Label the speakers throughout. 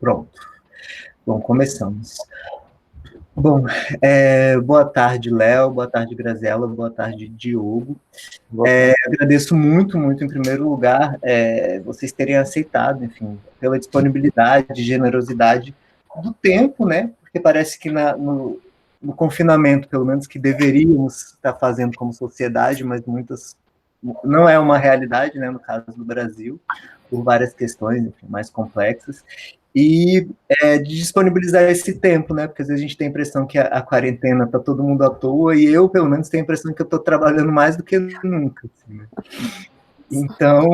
Speaker 1: Pronto. Bom, começamos. Bom, boa tarde, Léo, boa tarde, Graziela, boa tarde, Diogo. Agradeço muito, muito, em primeiro lugar, vocês terem aceitado, enfim, pela disponibilidade, generosidade do tempo, né? Porque parece que no confinamento, pelo menos, que deveríamos estar fazendo como sociedade, mas muitas não é uma realidade, né, no caso do Brasil, por várias questões, enfim, mais complexas, e de disponibilizar esse tempo, né, porque às vezes a gente tem a impressão que a quarentena está todo mundo à toa, e eu, pelo menos, tenho a impressão que eu estou trabalhando mais do que nunca, assim, né? Então,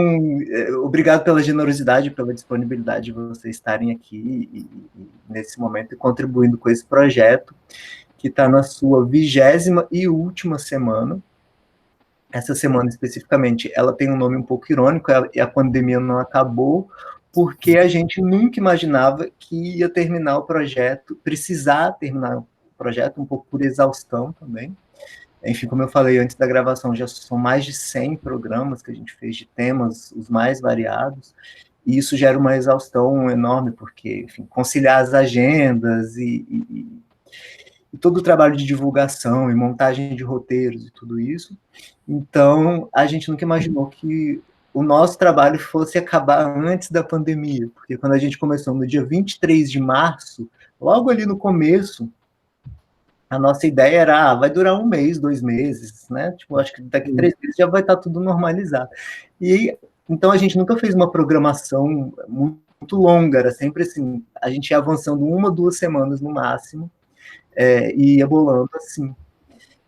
Speaker 1: obrigado pela generosidade, pela disponibilidade de vocês estarem aqui nesse momento e contribuindo com esse projeto, que está na sua 20ª e última semana. Essa semana, especificamente, ela tem um nome um pouco irônico, e a pandemia não acabou, porque a gente nunca imaginava que ia terminar o projeto, precisar terminar o projeto, um pouco por exaustão também. Enfim, como eu falei antes da gravação, já são mais de 100 programas que a gente fez de temas os mais variados, e isso gera uma exaustão enorme, porque, enfim, conciliar as agendas e todo o trabalho de divulgação e montagem de roteiros e tudo isso. Então, a gente nunca imaginou que o nosso trabalho fosse acabar antes da pandemia, porque quando a gente começou no dia 23 de março, logo ali no começo, a nossa ideia era, vai durar 1 mês, 2 meses, né? Tipo, acho que daqui a 3 meses já vai estar tudo normalizado. E então a gente nunca fez uma programação muito longa, era sempre assim, a gente ia avançando 1, 2 semanas no máximo, e ia bolando assim.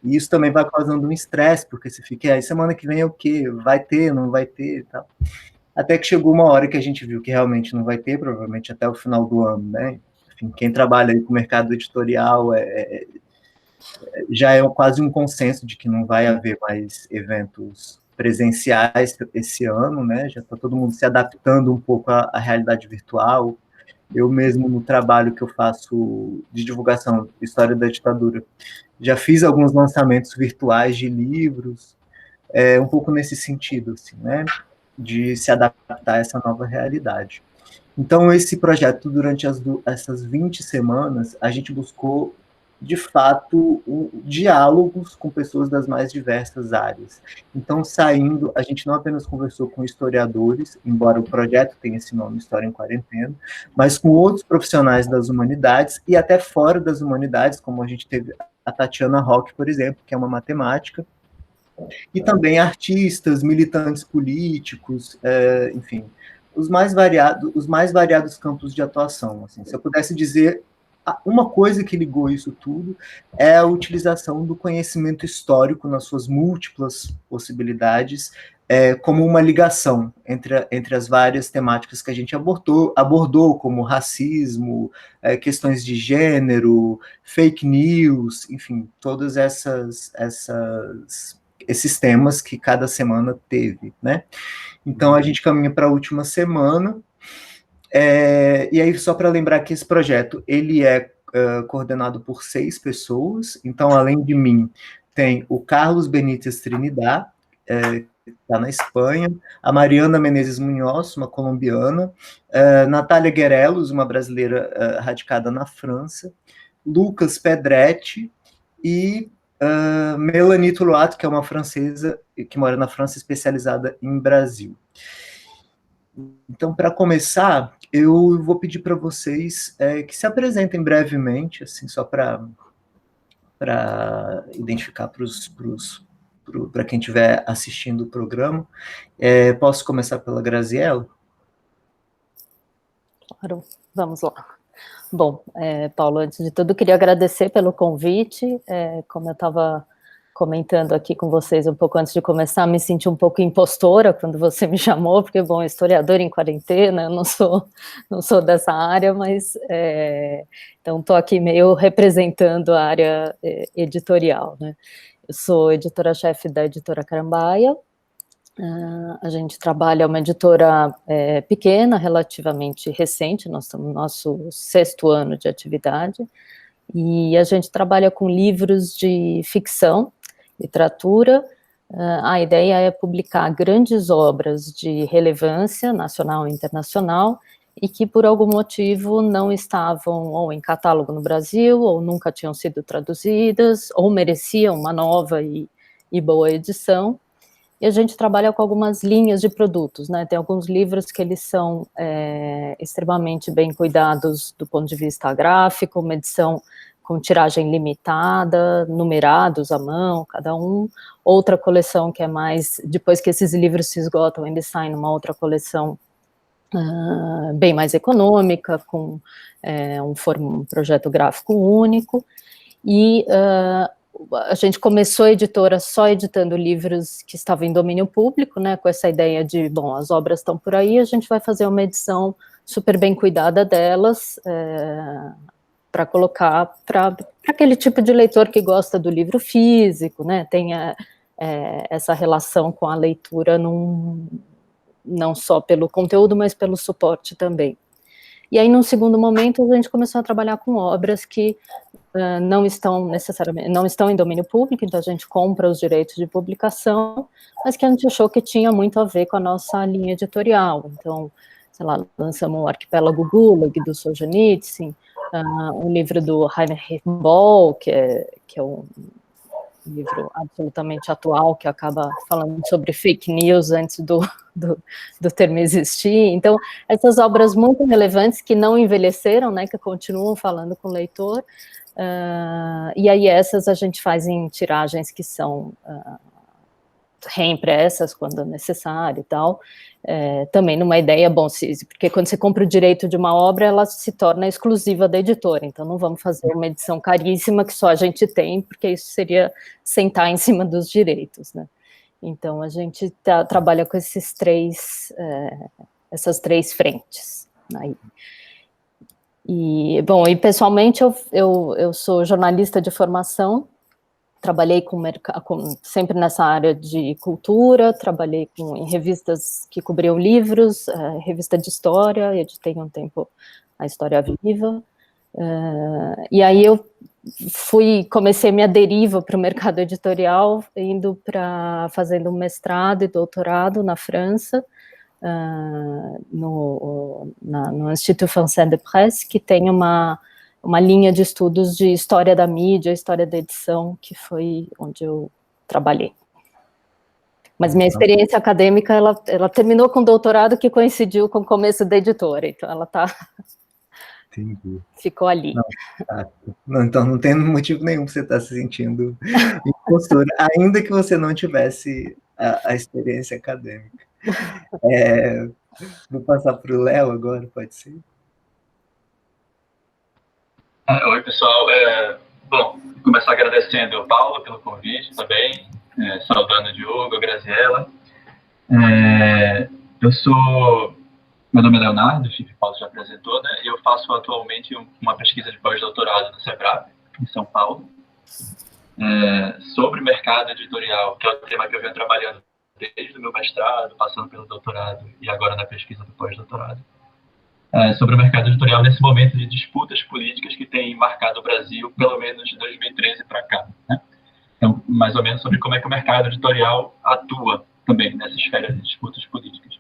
Speaker 1: E isso também vai causando um estresse, porque você fica, aí semana que vem é o quê? Vai ter, não vai ter e tal. Até que chegou uma hora que a gente viu que realmente não vai ter, provavelmente até o final do ano, né? Enfim, quem trabalha aí com o mercado editorial já é quase um consenso de que não vai haver mais eventos presenciais esse ano, né? Já está todo mundo se adaptando um pouco à realidade virtual. Eu mesmo, no trabalho que eu faço de divulgação, história da ditadura, já fiz alguns lançamentos virtuais de livros, um pouco nesse sentido, assim, né? De se adaptar a essa nova realidade. Então, esse projeto, durante essas 20 semanas, a gente buscou, de fato, diálogos com pessoas das mais diversas áreas. Então, saindo, a gente não apenas conversou com historiadores, embora o projeto tenha esse nome, História em Quarentena, mas com outros profissionais das humanidades e até fora das humanidades, como a gente teve a Tatiana Roque, por exemplo, que é uma matemática, e também artistas, militantes políticos, enfim, os mais variados campos de atuação. Assim. Se eu pudesse dizer uma coisa que ligou isso tudo, é a utilização do conhecimento histórico nas suas múltiplas possibilidades, como uma ligação entre as várias temáticas que a gente abordou como racismo, questões de gênero, fake news, enfim, todas esses temas que cada semana teve, né? Então a gente caminha para a última semana, e aí só para lembrar que esse projeto ele é coordenado por 6 pessoas. Então, além de mim, tem o Carlos Benítez Trinidad, que está na Espanha, a Mariana Menezes Munhoz, uma colombiana, Natália Guerelos, uma brasileira radicada na França, Lucas Pedretti e Melanie Touloat, que é uma francesa que mora na França, especializada em Brasil. Então, para começar, eu vou pedir para vocês que se apresentem brevemente, assim, só para identificar para quem estiver assistindo o programa. Posso começar pela Graziella?
Speaker 2: Claro, vamos lá. Bom, Paulo, antes de tudo, queria agradecer pelo convite. Como eu estava comentando aqui com vocês um pouco antes de começar, me senti um pouco impostora quando você me chamou, porque, bom, historiadora em quarentena, eu não sou dessa área, mas então estou aqui meio representando a área editorial, né? Eu sou editora-chefe da Editora Carambaia. A gente trabalha, uma editora pequena, relativamente recente, nós estamos no nosso 6º ano de atividade, e a gente trabalha com livros de ficção, literatura. A ideia é publicar grandes obras de relevância nacional e internacional e que por algum motivo não estavam ou em catálogo no Brasil, ou nunca tinham sido traduzidas, ou mereciam uma nova e boa edição. E a gente trabalha com algumas linhas de produtos, né? Tem alguns livros que eles são extremamente bem cuidados do ponto de vista gráfico, uma edição com tiragem limitada, numerados à mão, cada um. Outra coleção que é mais, depois que esses livros se esgotam, eles saem numa outra coleção bem mais econômica, com um projeto gráfico único, e a gente começou a editora só editando livros que estavam em domínio público, né, com essa ideia de, bom, as obras estão por aí, a gente vai fazer uma edição super bem cuidada delas, para colocar para aquele tipo de leitor que gosta do livro físico, né, tem essa relação com a leitura não só pelo conteúdo, mas pelo suporte também. E aí, num segundo momento, a gente começou a trabalhar com obras que não estão em domínio público, então a gente compra os direitos de publicação, mas que a gente achou que tinha muito a ver com a nossa linha editorial. Então, sei lá, lançamos o Arquipélago Gulag, do Solzhenitsyn, um livro do Heinrich Böll, que é um livro absolutamente atual, que acaba falando sobre fake news antes do termo existir. Então, essas obras muito relevantes que não envelheceram, né, que continuam falando com o leitor, e aí essas a gente faz em tiragens que são reimpressas quando necessário e tal, também numa ideia, bom, porque quando você compra o direito de uma obra, ela se torna exclusiva da editora, então não vamos fazer uma edição caríssima que só a gente tem, porque isso seria sentar em cima dos direitos, né? Então a gente trabalha com essas três frentes aí. E, bom, e pessoalmente eu sou jornalista de formação, trabalhei sempre nessa área de cultura, trabalhei em revistas que cobriam livros, revista de história, editei um tempo a História Viva, e aí eu comecei minha deriva para o mercado editorial, fazendo um mestrado e doutorado na França, no Institut Français de Presse, que tem uma linha de estudos de história da mídia, história da edição, que foi onde eu trabalhei. Mas minha experiência acadêmica, ela terminou com doutorado que coincidiu com o começo da editora, então ela ficou ali.
Speaker 1: Não, então não tem motivo nenhum para você estar se sentindo impostora, ainda que você não tivesse a experiência acadêmica. Vou passar para o Léo agora, pode ser?
Speaker 3: Oi, pessoal. Bom, vou começar agradecendo ao Paulo pelo convite também, saudando o Diogo, a Graziella. Meu nome é Leonardo, o Chico Paulo já apresentou, né? E eu faço atualmente uma pesquisa de pós-doutorado no SEBRAP, em São Paulo, sobre mercado editorial, que é o tema que eu venho trabalhando desde o meu mestrado, passando pelo doutorado e agora na pesquisa do pós-doutorado. Sobre o mercado editorial nesse momento de disputas políticas que tem marcado o Brasil, pelo menos de 2013 para cá, né? Então, mais ou menos sobre como é que o mercado editorial atua também nessa esfera de disputas políticas.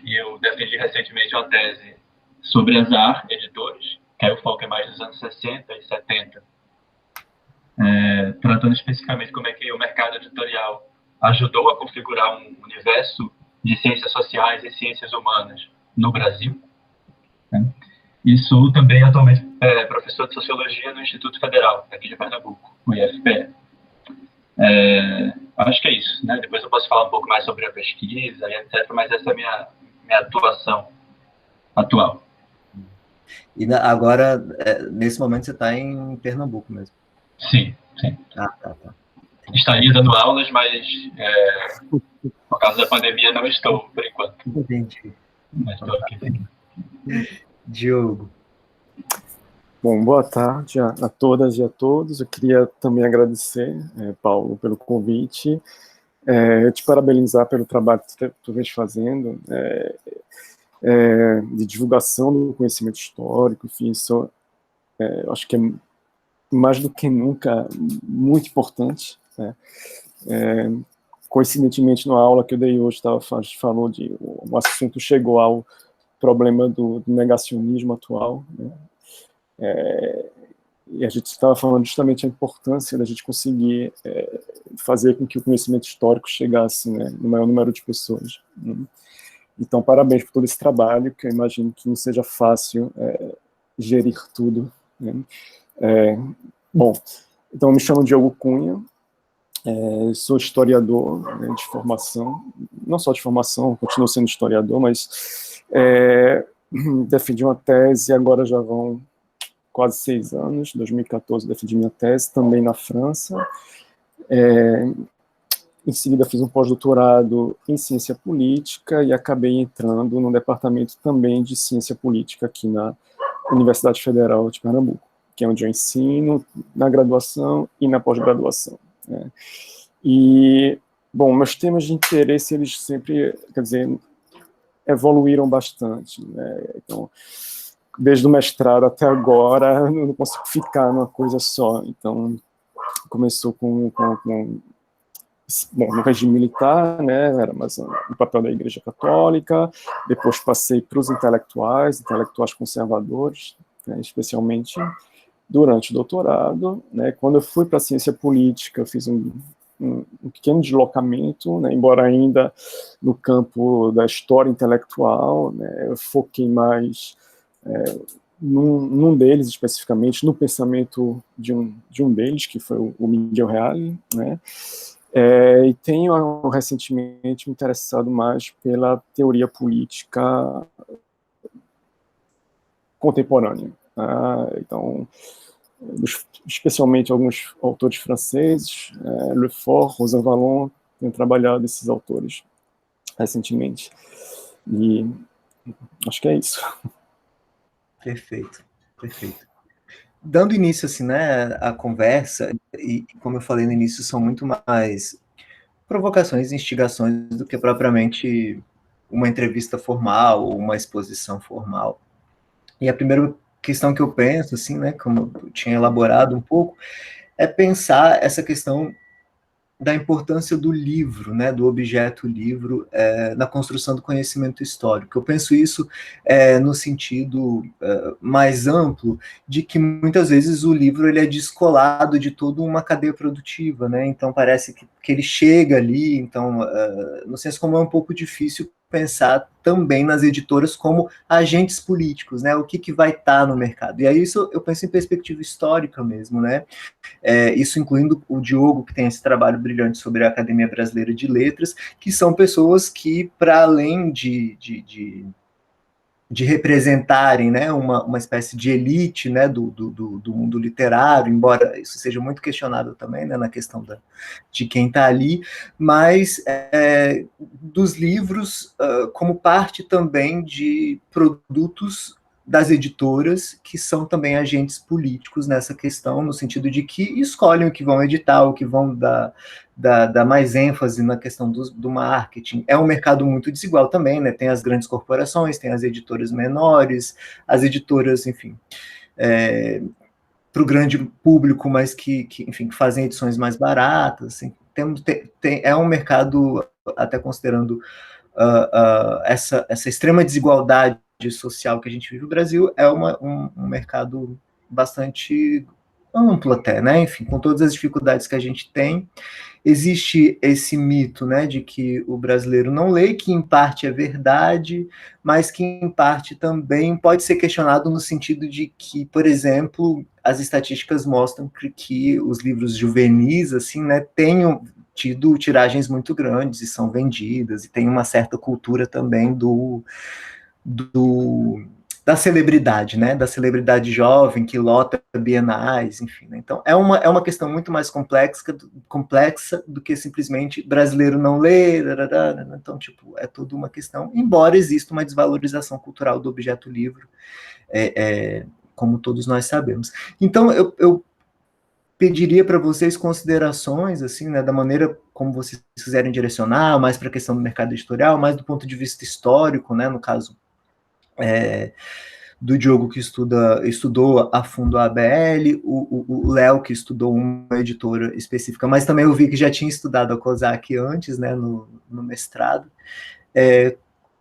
Speaker 3: E eu defendi recentemente uma tese sobre Azar Editores, que aí o foco é mais dos anos 60 e 70, tratando especificamente como é que o mercado editorial ajudou a configurar um universo de ciências sociais e ciências humanas no Brasil, né? E sou também atualmente professor de Sociologia no Instituto Federal, aqui de Pernambuco, o IFPE. Acho que é isso, né? Depois eu posso falar um pouco mais sobre a pesquisa e etc., mas essa é a minha atuação atual.
Speaker 1: E agora, nesse momento, você está em Pernambuco mesmo?
Speaker 3: Sim, sim.
Speaker 1: Tá.
Speaker 3: Estaria dando aulas, mas por causa da pandemia não estou, por enquanto.
Speaker 1: Entendi.
Speaker 3: Mas estou aqui, sim.
Speaker 1: Diogo.
Speaker 4: Bom, boa tarde a todas e a todos. Eu queria também agradecer, Paulo, pelo convite, te parabenizar pelo trabalho que tu vem fazendo, de divulgação do conhecimento histórico, enfim, isso acho que é mais do que nunca muito importante, né? coincidentemente, na aula que eu dei hoje, falou de o assunto chegou ao problema do negacionismo atual, né? E a gente estava falando justamente a importância da gente conseguir fazer com que o conhecimento histórico chegasse, né, no maior número de pessoas, né? Então, parabéns por todo esse trabalho, que eu imagino que não seja fácil gerir tudo, né? Bom, então eu me chamo Diogo Cunha, sou historiador, né, de formação, não só de formação, continuo sendo historiador, mas defendi uma tese, agora já vão quase 6 anos, 2014 defendi minha tese, também na França. Em seguida fiz um pós-doutorado em ciência política e acabei entrando no departamento também de ciência política aqui na Universidade Federal de Pernambuco, que é onde eu ensino na graduação e na pós-graduação, né? E, bom, meus temas de interesse, eles sempre, quer dizer, evoluíram bastante, né? Então, desde o mestrado até agora, eu não consigo ficar numa coisa só. Então, começou bom, no regime militar, né, era mais o papel da Igreja Católica, depois passei para os intelectuais conservadores, né, especialmente durante o doutorado, né. Quando eu fui para a ciência política, eu fiz um pequeno deslocamento, né, embora ainda no campo da história intelectual, né, eu foquei mais num deles especificamente, no pensamento de um deles, que foi o Miguel Reale, né. E tenho recentemente me interessado mais pela teoria política contemporânea, tá? Então, especialmente alguns autores franceses, Le Fort, Rosan Vallon, tenho trabalhado esses autores recentemente. E acho que é isso.
Speaker 1: Perfeito, perfeito. Dando início, assim, né, à conversa, e como eu falei no início, são muito mais provocações e instigações do que propriamente uma entrevista formal ou uma exposição formal. E a primeira questão que eu penso, assim, né, como eu tinha elaborado um pouco, é pensar essa questão da importância do livro, né, do objeto livro, na construção do conhecimento histórico. Eu penso isso no sentido mais amplo, de que muitas vezes o livro ele é descolado de toda uma cadeia produtiva, né? Então parece que ele chega ali, então, no senso como é um pouco difícil pensar também nas editoras como agentes políticos, né? O que vai estar no mercado. E aí isso eu penso em perspectiva histórica mesmo, né? Isso incluindo o Diogo, que tem esse trabalho brilhante sobre a Academia Brasileira de Letras, que são pessoas que, para além de representarem, né, uma espécie de elite, né, do mundo literário, embora isso seja muito questionado também, né, na questão de quem está ali, mas dos livros como parte também de produtos das editoras, que são também agentes políticos nessa questão, no sentido de que escolhem o que vão editar, o que vão dar mais ênfase na questão do marketing. É um mercado muito desigual também, né? Tem as grandes corporações, tem as editoras menores, as editoras, enfim, para o grande público, mas enfim, que fazem edições mais baratas. Assim. É um mercado, até considerando essa extrema desigualdade social que a gente vive no Brasil, é um mercado bastante amplo até, né? Enfim, com todas as dificuldades que a gente tem, existe esse mito, né, de que o brasileiro não lê, que em parte é verdade, mas que em parte também pode ser questionado no sentido de que, por exemplo, as estatísticas mostram que os livros juvenis, assim, né, tenham tido tiragens muito grandes e são vendidas, e tem uma certa cultura também da celebridade, né, da celebridade jovem que lota bienais, enfim. Né? Então, é uma questão muito mais complexa do que simplesmente brasileiro não lê, então, tipo, é toda uma questão, embora exista uma desvalorização cultural do objeto livro, como todos nós sabemos. Então, eu pediria para vocês considerações, assim, né, da maneira como vocês quiserem direcionar, mais para a questão do mercado editorial, mais do ponto de vista histórico, né, no caso, do Diogo, que estudou a fundo a ABL, o Léo, que estudou uma editora específica, mas também eu vi que já tinha estudado a COSAC antes, né, no mestrado,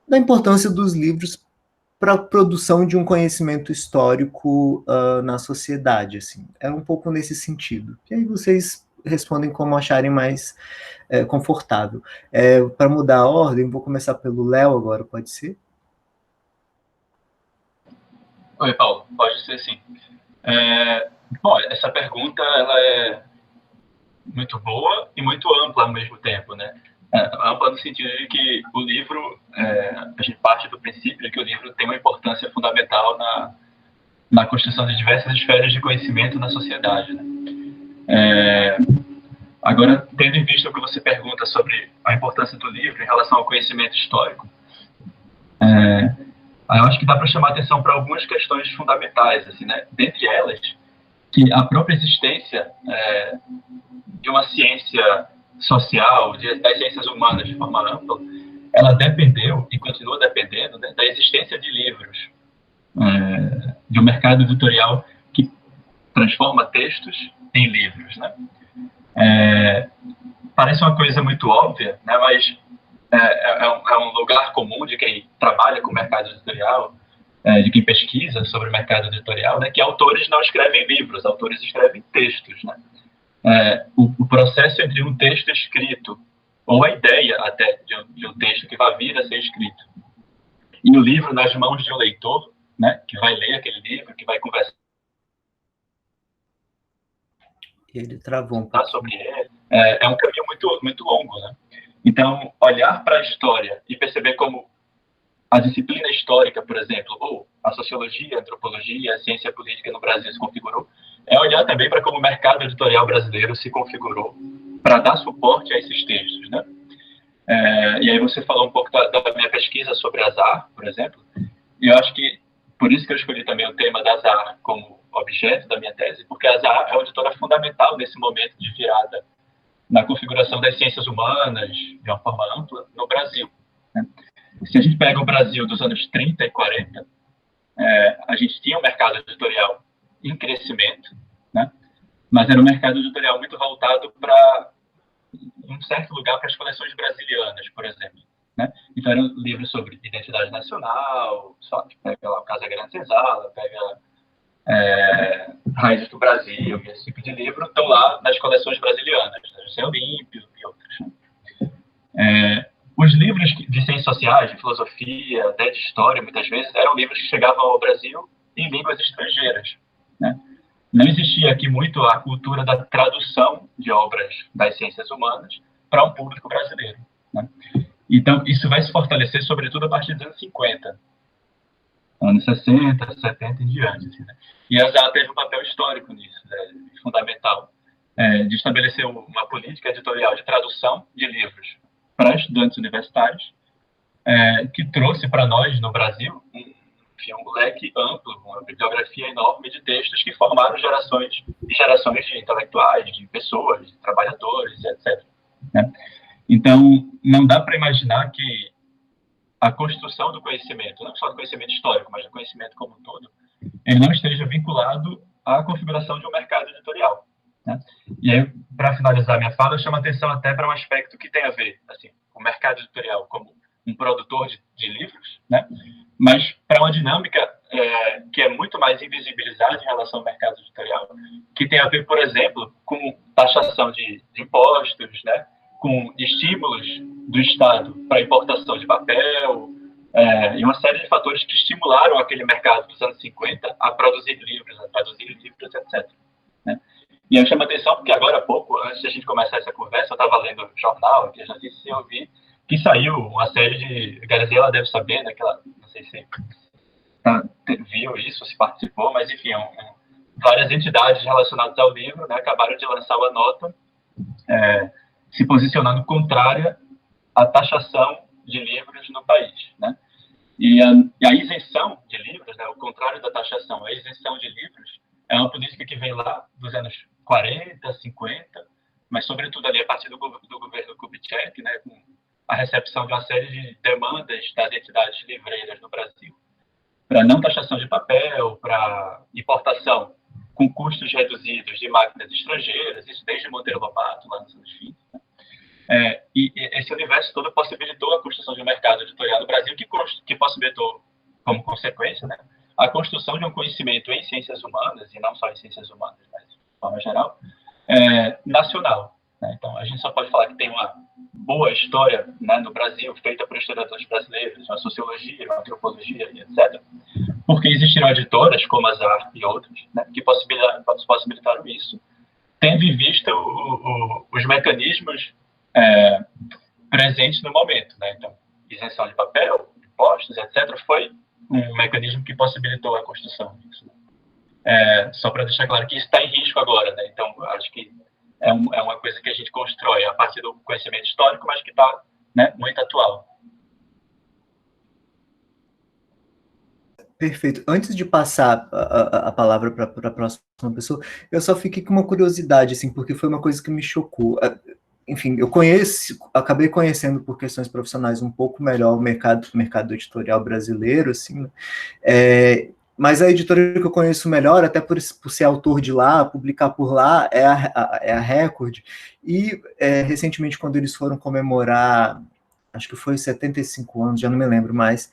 Speaker 1: da importância dos livros para a produção de um conhecimento histórico na sociedade, assim. É um pouco nesse sentido. E aí vocês respondem como acharem mais confortável. Para mudar a ordem, vou começar pelo Léo agora, pode ser?
Speaker 3: Oi, Paulo, pode ser sim. Bom, essa pergunta ela é muito boa e muito ampla ao mesmo tempo, né? Ampla no sentido de que o livro, a gente parte do princípio de que o livro tem uma importância fundamental na construção de diversas esferas de conhecimento na sociedade, né? Agora, tendo em vista o que você pergunta sobre a importância do livro em relação ao conhecimento histórico, eu acho que dá para chamar atenção para algumas questões fundamentais, assim, né? Dentre elas, que a própria existência de uma ciência social, das ciências humanas de forma ampla, ela dependeu e continua dependendo, né, da existência de livros, de um mercado editorial que transforma textos em livros, né? Parece uma coisa muito óbvia, né, mas é um lugar comum de quem trabalha com o mercado editorial, de quem pesquisa sobre o mercado editorial, né, que autores não escrevem livros, autores escrevem textos, né? O processo entre um texto escrito ou a ideia até de um texto que vai vir a ser escrito e o livro nas mãos de um leitor, né, que vai ler aquele livro, que vai conversar
Speaker 1: Ele travou um pouco
Speaker 3: sobre ele, é um caminho muito, muito longo, né? Então, olhar para a história e perceber como a disciplina histórica, por exemplo, ou a sociologia, a antropologia, a ciência política no Brasil se configurou, é olhar também para como o mercado editorial brasileiro se configurou para dar suporte a esses textos, né? E aí você falou um pouco da minha pesquisa sobre azar, por exemplo, e eu acho que por isso que eu escolhi também o tema da azar como objeto da minha tese, porque a azar é uma editora fundamental nesse momento de virada na configuração das ciências humanas, de uma forma ampla, no Brasil, né? Se a gente pega o Brasil dos anos 30 e 40, a gente tinha um mercado editorial em crescimento, né? Mas era um mercado editorial muito voltado para um certo lugar para as coleções brasilianas, por exemplo, né? Então eram livros sobre identidade nacional, só que pega lá o Casa Grande Senzala, pega Raízes do Brasil, esse tipo de livro estão lá nas coleções brasilianas, né? José Olímpio e outros. Os livros de ciências sociais, de filosofia, até de história, muitas vezes, eram livros que chegavam ao Brasil em línguas estrangeiras, né? Não existia aqui muito a cultura da tradução de obras das ciências humanas para um público brasileiro, né? Então, isso vai se fortalecer, sobretudo, a partir dos anos 50, anos 60, 70 em diante, assim, né? E a ZA teve um papel histórico nisso, né, fundamental, de estabelecer uma política editorial de tradução de livros para estudantes universitários, que trouxe para nós, no Brasil, um leque amplo, uma bibliografia enorme de textos que formaram gerações e gerações de intelectuais, de pessoas, de trabalhadores, etc., né? Então, não dá para imaginar que a construção do conhecimento, não só do conhecimento histórico, mas do conhecimento como um todo, ele não esteja vinculado à configuração de um mercado editorial, né? E aí, para finalizar minha fala, eu chamo a atenção até para um aspecto que tem a ver, assim, com o mercado editorial como um produtor de livros, né? Mas para uma dinâmica que é muito mais invisibilizada em relação ao mercado editorial, que tem a ver, por exemplo, com taxação de impostos, né? Com estímulos do Estado para a importação de papel, e uma série de fatores que estimularam aquele mercado dos anos 50 a produzir livros, etc., né? E eu chamo a atenção porque agora há pouco, antes de a gente começar essa conversa, eu estava lendo o jornal, aqui, as notícias, e eu vi que saiu uma série de... Gabriela deve saber, né, não sei se viu isso, se participou, mas enfim, várias entidades relacionadas ao livro, né, acabaram de lançar uma nota se posicionando contrária à taxação de livros no país, né? E a isenção de livros, né, o contrário da taxação, a isenção de livros é uma política que vem lá dos anos 40, 50, mas sobretudo ali a partir do governo Kubitschek, né, com a recepção de uma série de demandas das entidades livreiras no Brasil. para não taxação de papel, para importação com custos reduzidos de máquinas estrangeiras, isso desde Monteiro Lobato, lá nos anos 20. E esse universo todo possibilitou a construção de um mercado editorial no Brasil que possibilitou, como consequência, né, a construção de um conhecimento em ciências humanas, e não só em ciências humanas, mas de forma geral, nacional. Né? Então, a gente só pode falar que tem uma boa história, né, no Brasil, feita por historiadores brasileiros, uma sociologia, uma antropologia, etc., porque existiram editoras, como a ZAR e outras, né, que possibilitaram isso, tendo em vista os mecanismos presentes no momento. Né? Então, isenção de papel, impostos, etc., foi um mecanismo que possibilitou a construção disso. Só para deixar claro que isso está em risco agora. Né? Então, acho que é uma coisa que a gente constrói a partir do conhecimento histórico, mas que está, né, muito atual.
Speaker 1: Perfeito. Antes de passar a palavra para a próxima pessoa, eu só fiquei com uma curiosidade, assim, porque foi uma coisa que me chocou. Enfim, eu acabei conhecendo por questões profissionais um pouco melhor o mercado editorial brasileiro, assim, né? Mas a editora que eu conheço melhor, até por ser autor de lá, publicar por lá, é a Record. E recentemente, quando eles foram comemorar, acho que foi 75 anos, já não me lembro mais,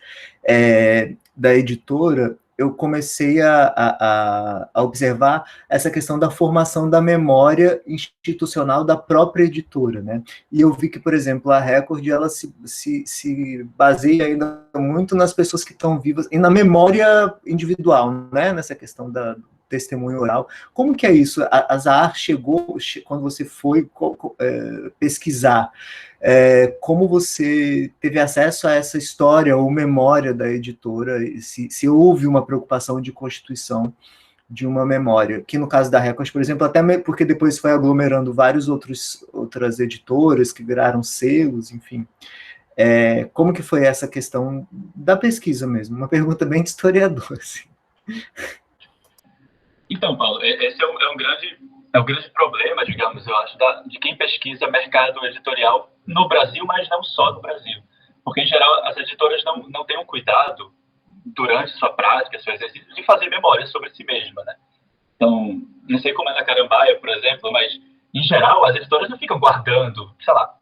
Speaker 1: da editora, eu comecei a observar essa questão da formação da memória institucional da própria editora, né? E eu vi que, por exemplo, a Record, ela se baseia ainda muito nas pessoas que estão vivas, e na memória individual, né? Nessa questão do testemunho oral. Como que é isso? A ZAAR chegou, quando você foi pesquisar, como você teve acesso a essa história ou memória da editora, se houve uma preocupação de constituição de uma memória, que no caso da Record, por exemplo, até porque depois foi aglomerando outras editoras que viraram selos, enfim. Como que foi essa questão da pesquisa mesmo? Uma pergunta bem de historiador, assim.
Speaker 3: Então, Paulo, esse é um grande problema, digamos, eu acho, de quem pesquisa mercado editorial no Brasil, mas não só no Brasil. Porque, em geral, as editoras não têm um cuidado, durante sua prática, seu exercício, de fazer memória sobre si mesma, né? Então, não sei como é na Carambaia, por exemplo, mas, em geral, as editoras não ficam guardando, sei lá,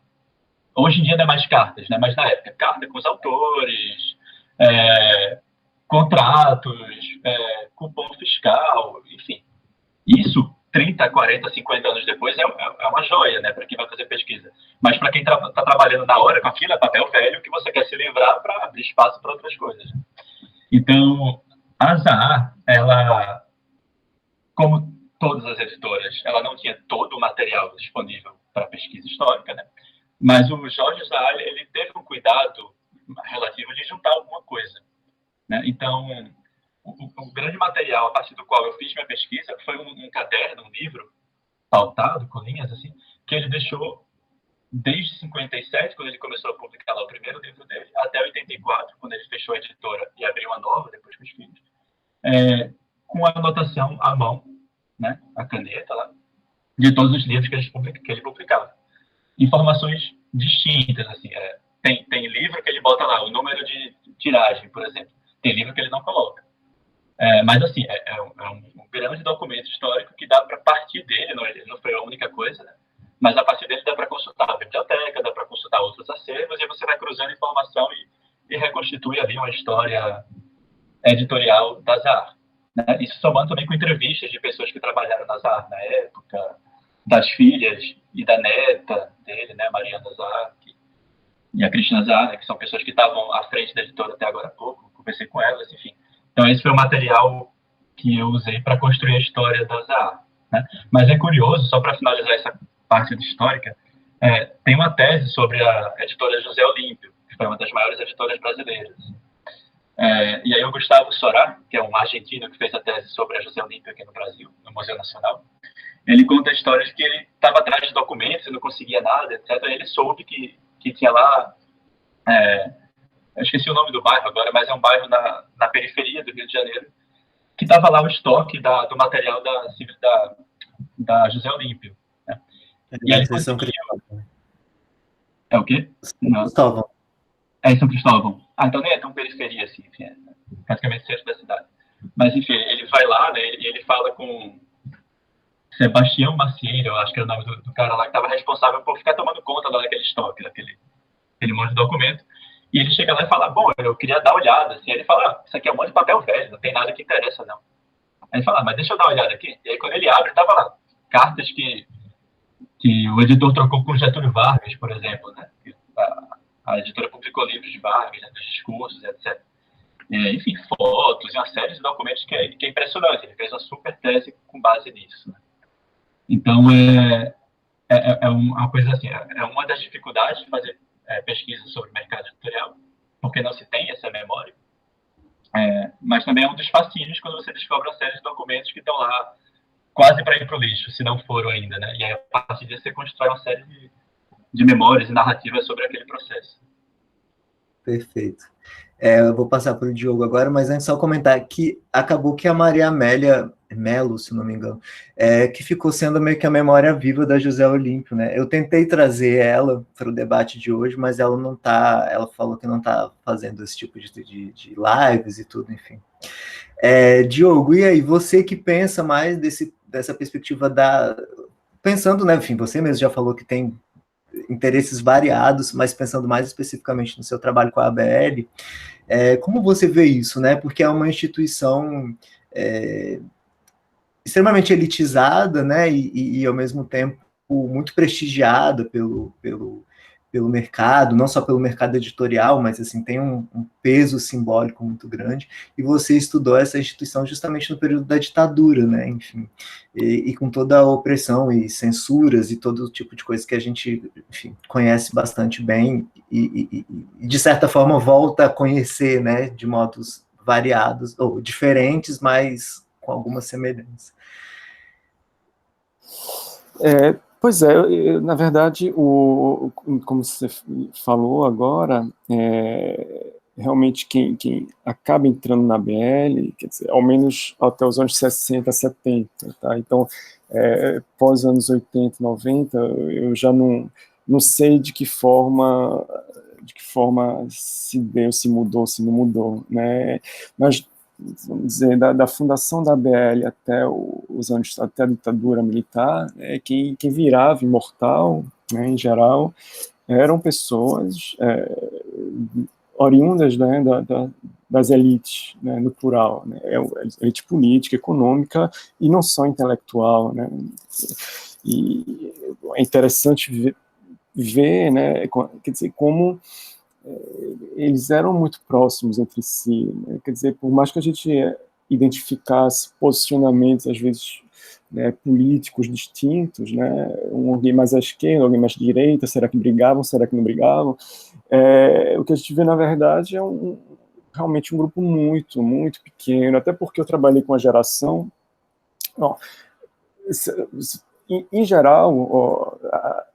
Speaker 3: hoje em dia não é mais cartas, né? Mas na época, carta com os autores, contratos, cupom fiscal, enfim. Isso, 30, 40, 50 anos depois, é uma joia, né, para quem vai fazer pesquisa. Mas para quem está trabalhando na hora com aquilo, é papel velho que você quer se livrar para abrir espaço para outras coisas. Então, a ZAAR, ela, como todas as editoras, ela não tinha todo o material disponível para pesquisa histórica, né? Mas o Jorge ZAAR, ele teve um cuidado relativo de juntar alguma coisa, né? Então, o grande material a partir do qual eu fiz minha pesquisa foi um caderno, um livro pautado, com linhas assim, que ele deixou desde 57, quando ele começou a publicar lá o primeiro livro dele, até 84, quando ele fechou a editora e abriu uma nova, depois com os filhos, com a anotação à mão, né, a caneta lá, de todos os livros que ele publicava. Informações distintas, assim, tem livro que ele bota lá, o número de tiragem, por exemplo. Tem livro que ele não coloca. Mas, assim, é um grande documento histórico que dá para partir dele, ele não foi a única coisa, né? Mas a partir dele dá para consultar a biblioteca, dá para consultar outros acervos, e você vai cruzando informação e reconstitui ali uma história editorial da ZAAR. Né? Isso somando também com entrevistas de pessoas que trabalharam na ZAAR na época, das filhas e da neta dele, né, Mariana ZAAR e a Cristina ZAAR, né, que são pessoas que estavam à frente da editora até agora há pouco, conversei com elas, enfim. Então, esse foi o material que eu usei para construir a história da ZAAR. Né? Mas é curioso, só para finalizar essa parte histórica, tem uma tese sobre a editora José Olímpio, que foi uma das maiores editoras brasileiras. E aí o Gustavo Sorá, que é um argentino que fez a tese sobre a José Olímpio aqui no Brasil, no Museu Nacional, ele conta histórias que ele estava atrás de documentos e não conseguia nada, etc. E ele soube que tinha lá... eu esqueci o nome do bairro agora, mas é um bairro na periferia do Rio de Janeiro, que estava lá o estoque do material da José Olímpio. Né? E aí ele
Speaker 1: São Cristóvão.
Speaker 3: É o quê?
Speaker 1: São Cristóvão.
Speaker 3: É em São Cristóvão. Então nem é tão periferia assim. praticamente centro da cidade. Mas, enfim, ele vai lá, né, e ele fala com Sebastião Macieira, eu acho que era o nome do cara lá, que estava responsável por ficar tomando conta lá daquele estoque, daquele monte de documento. E ele chega lá e fala, bom, eu queria dar uma olhada. Assim. Aí ele fala, isso aqui é um monte de papel velho, não tem nada que interessa, não. Aí ele fala, mas deixa eu dar uma olhada aqui. E aí quando ele abre, tava lá, cartas que o editor trocou com Getúlio Vargas, por exemplo, né? A editora publicou livros de Vargas, né, dos discursos, etc. Enfim, fotos e uma série de documentos que é impressionante. Ele fez uma super tese com base nisso. Né? Então, é uma coisa assim, é uma das dificuldades de fazer pesquisa sobre o mercado editorial, porque não se tem essa memória. Mas também é um dos fascínios quando você descobre uma série de documentos que estão lá quase para ir para o lixo, se não foram ainda, né? E aí, a partir disso, você constrói uma série de memórias e narrativas sobre aquele processo.
Speaker 1: Perfeito. Eu vou passar para o Diogo agora, mas antes só comentar que acabou que a Maria Amélia Melo, se não me engano, que ficou sendo meio que a memória viva da José Olímpio, né? Eu tentei trazer ela para o debate de hoje, mas ela não tá, ela falou que não está fazendo esse tipo de lives e tudo, enfim. Diogo, e aí, você que pensa mais dessa perspectiva pensando, né, enfim, você mesmo já falou que tem interesses variados, mas pensando mais especificamente no seu trabalho com a ABL, como você vê isso, né? Porque é uma instituição extremamente elitizada, né? E ao mesmo tempo muito prestigiada pelo mercado, não só pelo mercado editorial, mas assim tem um peso simbólico muito grande. E você estudou essa instituição justamente no período da ditadura, né? Enfim, e com toda a opressão e censuras e todo tipo de coisa que a gente, enfim, conhece bastante bem e de certa forma volta a conhecer, né? De modos variados ou diferentes, mas com alguma semelhança.
Speaker 4: Pois na verdade, como você falou agora, realmente quem acaba entrando na BL, quer dizer, ao menos até os anos 60, 70, tá? Então, pós anos 80, 90, eu já não sei de que forma se deu, se mudou, se não mudou, né? Mas, vamos dizer, da fundação da ABL até a ditadura militar, quem virava imortal, né, em geral, eram pessoas oriundas, né, das elites, né, no plural, né, elite política, econômica e não só intelectual, né, e é interessante ver, né, quer dizer, como eles eram muito próximos entre si, né? Quer dizer, por mais que a gente identificasse posicionamentos, às vezes, né, políticos distintos, né, alguém mais à esquerda, alguém mais à direita, será que brigavam, será que não brigavam? O que a gente vê, na verdade, é realmente um grupo muito, muito pequeno, até porque eu trabalhei com a geração... Em geral,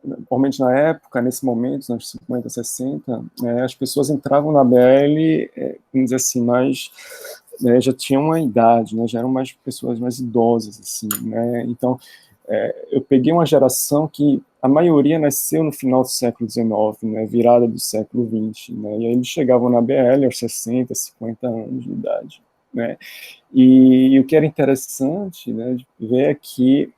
Speaker 4: normalmente na época, nesse momento, nos anos 50, 60, as pessoas entravam na BL, vamos dizer assim, mais, já tinham uma idade, né, já eram mais pessoas mais idosas, assim, né, então eu peguei uma geração que a maioria nasceu no final do século XIX, né, virada do século XX, né, e aí eles chegavam na BL aos 60, 50 anos de idade, né, e o que era interessante, né, de ver é que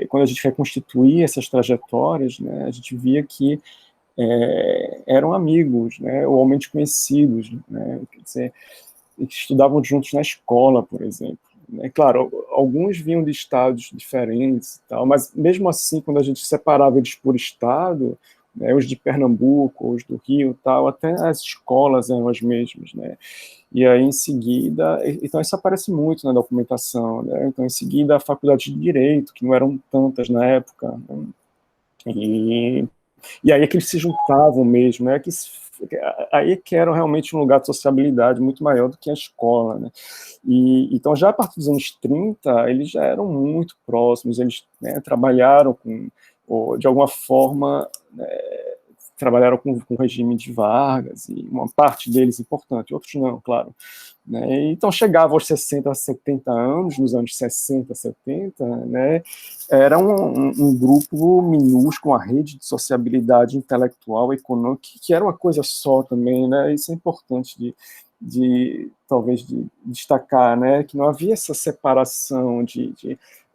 Speaker 4: quando a gente reconstituía essas trajetórias, né, a gente via que eram amigos, né, ou aumente conhecidos, né, quer dizer, que estudavam juntos na escola, por exemplo. Né. Claro, alguns vinham de estados diferentes, e tal, mas mesmo assim, quando a gente separava eles por estado, né, os de Pernambuco, os do Rio, tal, até as escolas eram as mesmas, né. E aí, em seguida, então isso aparece muito na documentação, né? Então, em seguida, a faculdade de Direito, que não eram tantas na época, né? E aí é que eles se juntavam mesmo, né? Aí que era realmente um lugar de sociabilidade muito maior do que a escola, né? Então, já a partir dos anos 30, eles já eram muito próximos, eles, né, trabalharam de alguma forma, né, trabalharam com o regime de Vargas, e uma parte deles importante, outros não, claro. Né? Então, chegava aos 60, 70 anos, nos anos 60, 70, né, era um grupo minúsculo, uma rede de sociabilidade intelectual, econômica, que era uma coisa só também, né, isso é importante talvez de destacar, né, que não havia essa separação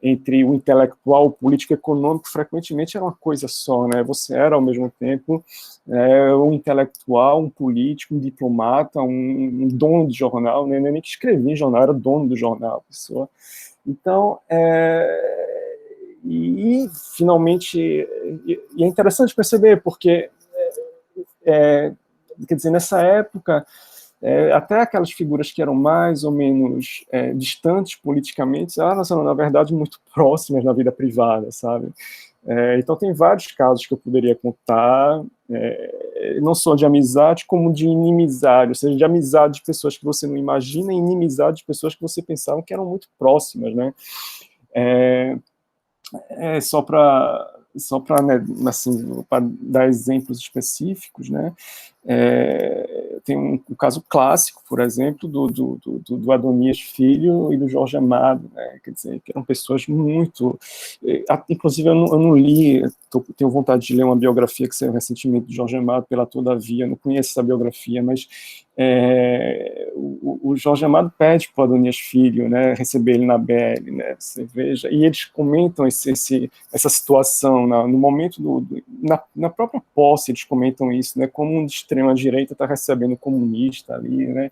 Speaker 4: entre o intelectual, o político e o econômico, frequentemente era uma coisa só, né? Você era, ao mesmo tempo, um intelectual, um político, um diplomata, um dono de jornal, né? Nem que escrevia em jornal, era dono do jornal, a pessoa. Então, finalmente, e é interessante perceber, porque, quer dizer, nessa época, até aquelas figuras que eram mais ou menos distantes politicamente, elas eram, na verdade, muito próximas na vida privada, sabe? Então, tem vários casos que eu poderia contar, não só de amizade, como de inimizade, ou seja, de amizade de pessoas que você não imagina e inimizade de pessoas que você pensava que eram muito próximas, né? Só para né, assim, para dar exemplos específicos, né? Tem um caso clássico, por exemplo, do Adonias Filho e do Jorge Amado, né? Quer dizer, que eram pessoas muito... Inclusive, eu não li, tenho vontade de ler uma biografia que saiu recentemente do Jorge Amado pela Todavia, não conheço essa biografia, mas o Jorge Amado pede para o Adonias Filho, né, receber ele na BL, né, você veja, e eles comentam essa situação no momento na própria posse, eles comentam isso, né, como um de extrema direita está recebendo comunista ali, né,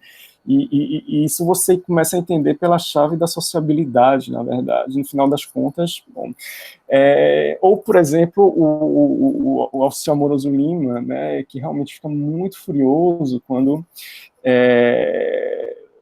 Speaker 4: e isso você começa a entender pela chave da sociabilidade, na verdade, no final das contas. Bom, ou, por exemplo, o Alceu Amoroso Lima, né, que realmente fica muito furioso quando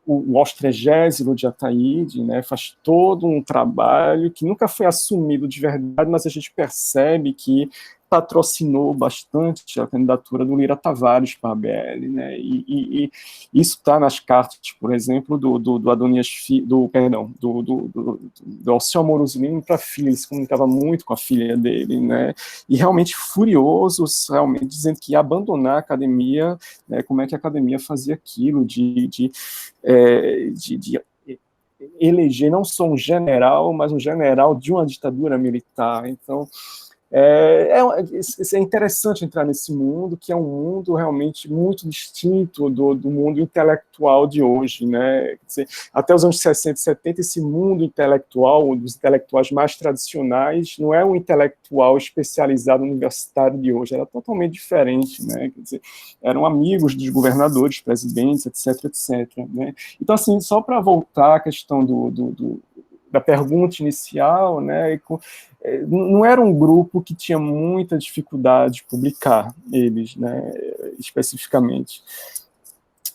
Speaker 4: o Austregésilo de Ataíde, né, faz todo um trabalho que nunca foi assumido de verdade, mas a gente percebe que patrocinou bastante a candidatura do Lira Tavares para a BL, né, e isso está nas cartas, por exemplo, do Adonias Filho, do Alceu Amoroso Lima para a filha. Ele se comunicava muito com a filha dele, né, e realmente furiosos, realmente dizendo que ia abandonar a academia, né, como é que a academia fazia aquilo de eleger não só um general, mas um general de uma ditadura militar. Então, é interessante entrar nesse mundo, que é um mundo realmente muito distinto do mundo intelectual de hoje, né? Quer dizer, até os anos 60 e 70, esse mundo intelectual, dos intelectuais mais tradicionais, não é um intelectual especializado universitário de hoje, era totalmente diferente, né? Quer dizer, eram amigos dos governadores, presidentes, etc, etc, né? Então, assim, só para voltar à questão da pergunta inicial, né, não era um grupo que tinha muita dificuldade de publicar eles, né, especificamente.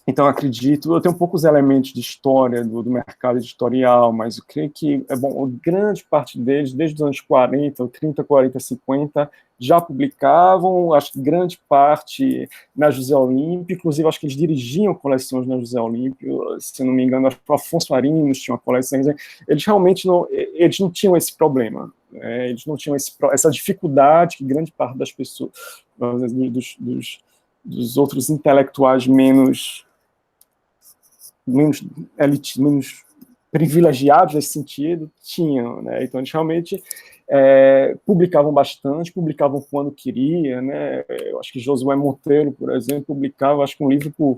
Speaker 4: Então, acredito, eu tenho poucos elementos de história do mercado editorial, mas eu creio que, grande parte deles, desde os anos 40, 30, 40, 50, já publicavam, acho que grande parte na José Olímpio, inclusive acho que eles dirigiam coleções na José Olímpio, se não me engano, acho que o Afonso Arinos tinha uma coleção, eles realmente eles não tinham esse problema, né? Eles não tinham essa dificuldade que grande parte das pessoas, dos outros intelectuais menos privilegiados nesse sentido, tinham, né? Então, eles realmente publicavam bastante, publicavam quando queria, né? Eu acho que Josué Monteiro, por exemplo, publicava, acho que um livro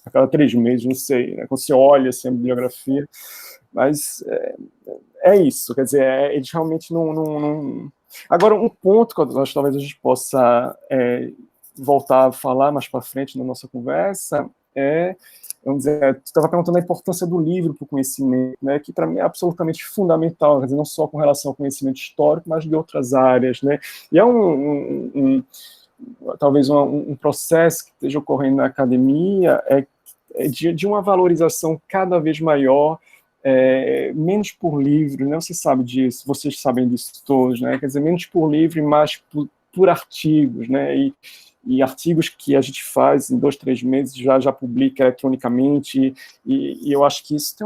Speaker 4: a cada 3 meses, não sei, né? Quando você olha assim, a bibliografia, mas é isso, quer dizer, eles realmente não... Agora, um ponto que eu acho que talvez a gente possa voltar a falar mais para frente na nossa conversa vamos dizer, você estava perguntando a importância do livro para o conhecimento, né, que para mim é absolutamente fundamental, quer dizer, não só com relação ao conhecimento histórico, mas de outras áreas, né, e talvez um processo que esteja ocorrendo na academia de uma valorização cada vez maior, menos por livro, né, você sabe disso, vocês sabem disso todos, né, quer dizer, menos por livro e mais por artigos, né, e artigos que a gente faz em 2, 3 meses já publica eletronicamente, e eu acho que isso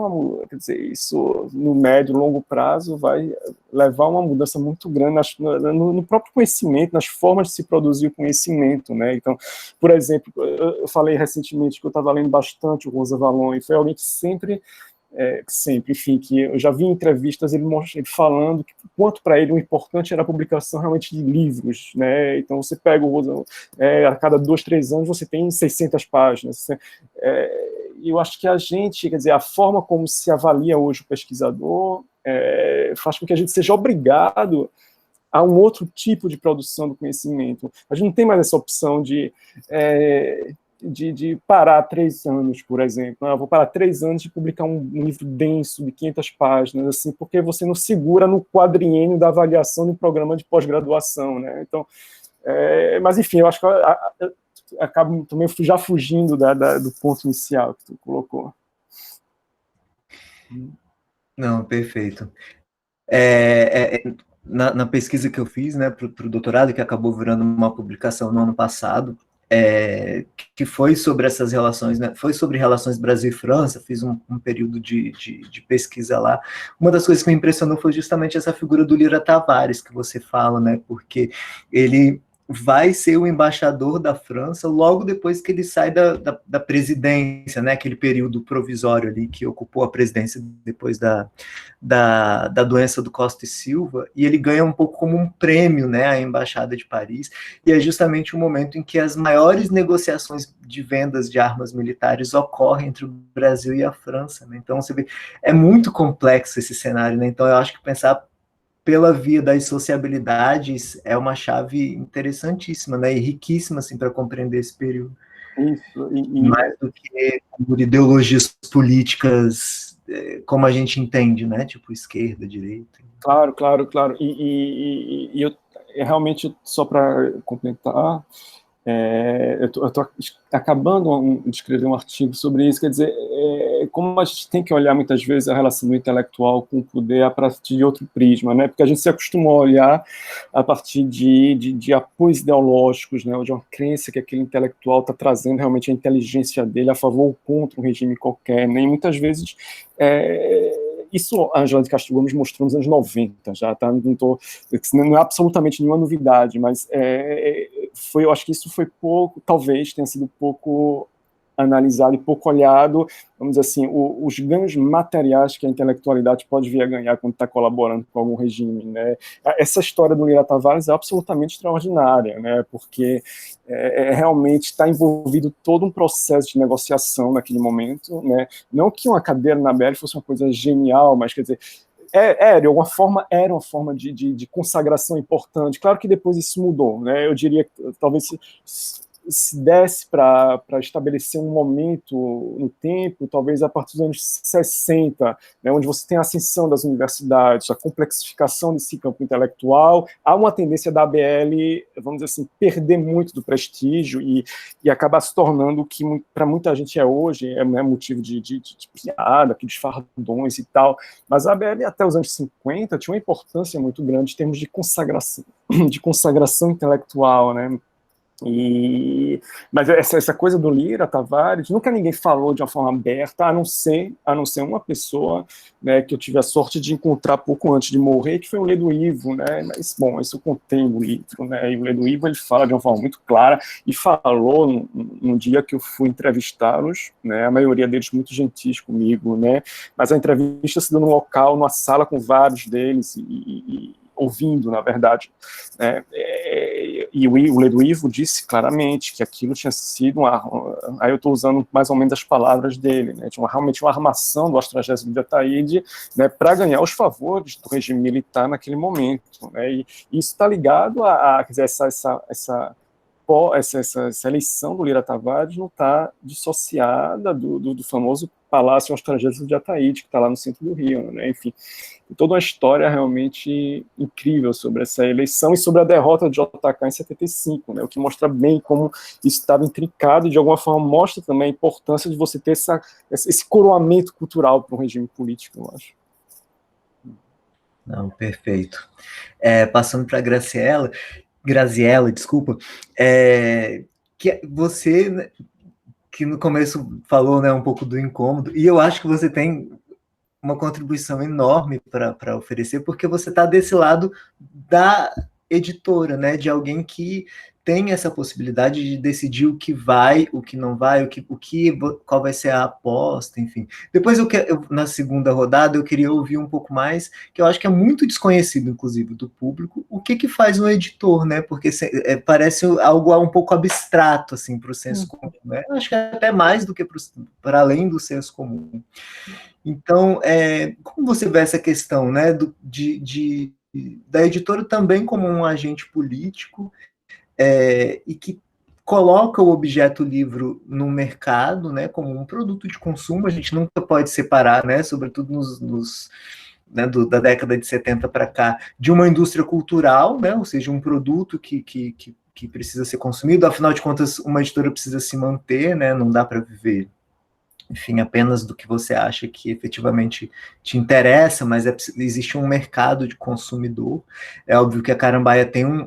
Speaker 4: quer dizer, isso no médio e longo prazo vai levar a uma mudança muito grande no próprio conhecimento, nas formas de se produzir o conhecimento, né? Então, por exemplo, eu falei recentemente que eu estava lendo bastante o Rosa Valon, e foi alguém que sempre, enfim, que eu já vi em entrevistas ele falando que quanto para ele o importante era a publicação realmente de livros, né? Então você pega a cada 2, 3 anos você tem 600 páginas, eu acho que a gente, quer dizer, a forma como se avalia hoje o pesquisador faz com que a gente seja obrigado a um outro tipo de produção do conhecimento. A gente não tem mais essa opção de parar 3 anos, por exemplo. Eu vou parar 3 anos de publicar um livro denso de 500 páginas, assim, porque você não segura no quadriênio da avaliação de um programa de pós-graduação, né? Então, mas enfim, eu acho que eu acabo também já fugindo do ponto inicial que tu colocou.
Speaker 1: Não, perfeito. Na pesquisa que eu fiz, né, para o doutorado, que acabou virando uma publicação no ano passado, que foi sobre essas relações, né, foi sobre relações Brasil e França, fiz um período de pesquisa lá. Uma das coisas que me impressionou foi justamente essa figura do Lira Tavares, que você fala, né, porque ele vai ser o embaixador da França logo depois que ele sai da presidência, né, aquele período provisório ali que ocupou a presidência depois da doença do Costa e Silva, e ele ganha um pouco como um prêmio, né, a Embaixada de Paris, e é justamente o momento em que as maiores negociações de vendas de armas militares ocorrem entre o Brasil e a França, né? Então você vê, é muito complexo esse cenário, né? Então eu acho que pensar pela via das sociabilidades é uma chave interessantíssima, né, e riquíssima assim, para compreender esse período.
Speaker 4: Isso,
Speaker 1: Mais do que por ideologias políticas como a gente entende, né, tipo esquerda, direita.
Speaker 4: Claro. E eu realmente, só para completar, eu estou acabando de escrever um artigo sobre isso, quer dizer, como a gente tem que olhar muitas vezes a relação do intelectual com o poder a partir de outro prisma, né? Porque a gente se acostumou a olhar a partir de apoios ideológicos, né? Ou de uma crença que aquele intelectual está trazendo realmente a inteligência dele a favor ou contra um regime qualquer, né? E muitas vezes isso a Angela de Castro Gomes mostrou nos anos 90, já, tá? Não é absolutamente nenhuma novidade, mas eu acho que isso foi pouco, talvez tenha sido pouco analisado e pouco olhado, vamos dizer assim, os ganhos materiais que a intelectualidade pode vir a ganhar quando está colaborando com algum regime, né? Essa história do Lira Tavares é absolutamente extraordinária, né? Porque realmente está envolvido todo um processo de negociação naquele momento, né? Não que uma cadeira na BL fosse uma coisa genial, mas quer dizer, de alguma forma, era uma forma de consagração importante. Claro que depois isso mudou, né? Eu diria que talvez se desse para estabelecer um momento no tempo, talvez a partir dos anos 60, né, onde você tem a ascensão das universidades, a complexificação desse campo intelectual, há uma tendência da ABL, vamos dizer assim, perder muito do prestígio e acabar se tornando o que para muita gente é hoje, é motivo de piada, aqueles fardões e tal, mas a ABL até os anos 50 tinha uma importância muito grande em termos de consagração intelectual, né? Mas essa coisa do Lira Tavares, nunca ninguém falou de uma forma aberta, a não ser uma pessoa, né, que eu tive a sorte de encontrar pouco antes de morrer, que foi o Ledo Ivo, né? Mas, bom, isso eu contei no livro, né? E o Ledo Ivo, ele fala de uma forma muito clara, e falou num dia que eu fui entrevistá-los, né? A maioria deles muito gentis comigo, né? Mas a entrevista se deu num local, numa sala com vários deles, ouvindo, na verdade, né? E o Ledo Ivo disse claramente que aquilo tinha sido aí eu estou usando mais ou menos as palavras dele, né? Tinha realmente uma armação do Astragésimo de Ataíde, né, para ganhar os favores do regime militar naquele momento, né? E isso está ligado quer dizer, essa eleição do Lira Tavares não está dissociada do famoso Palácio Astragésimo de Ataíde, que está lá no centro do Rio, né? Enfim, tem toda uma história realmente incrível sobre essa eleição e sobre a derrota de JK em 75, né? O que mostra bem como isso estava intrincado e, de alguma forma, mostra também a importância de você ter esse coroamento cultural para um regime político, eu acho.
Speaker 1: Não, perfeito. Passando para Graziella, desculpa, que você, que no começo falou, né, um pouco do incômodo, e eu acho que você tem uma contribuição enorme para oferecer, porque você está desse lado da editora, né, de alguém que tem essa possibilidade de decidir o que vai, o que não vai, qual vai ser a aposta, enfim. Depois, na segunda rodada, eu queria ouvir um pouco mais, que eu acho que é muito desconhecido, inclusive, do público, o que faz um editor, né? Porque parece algo um pouco abstrato, assim, para o senso comum, né? Eu acho que é até mais do que para além do senso comum. Então, como você vê essa questão, né, da editora também como um agente político, e que coloca o objeto livro no mercado, né, como um produto de consumo? A gente nunca pode separar, né, sobretudo né, da década de 70 para cá, de uma indústria cultural, né, ou seja, um produto que precisa ser consumido. Afinal de contas, uma editora precisa se manter, né, não dá para viver, enfim, apenas do que você acha que efetivamente te interessa, mas existe um mercado de consumidor. É óbvio que a Carambaia tem uma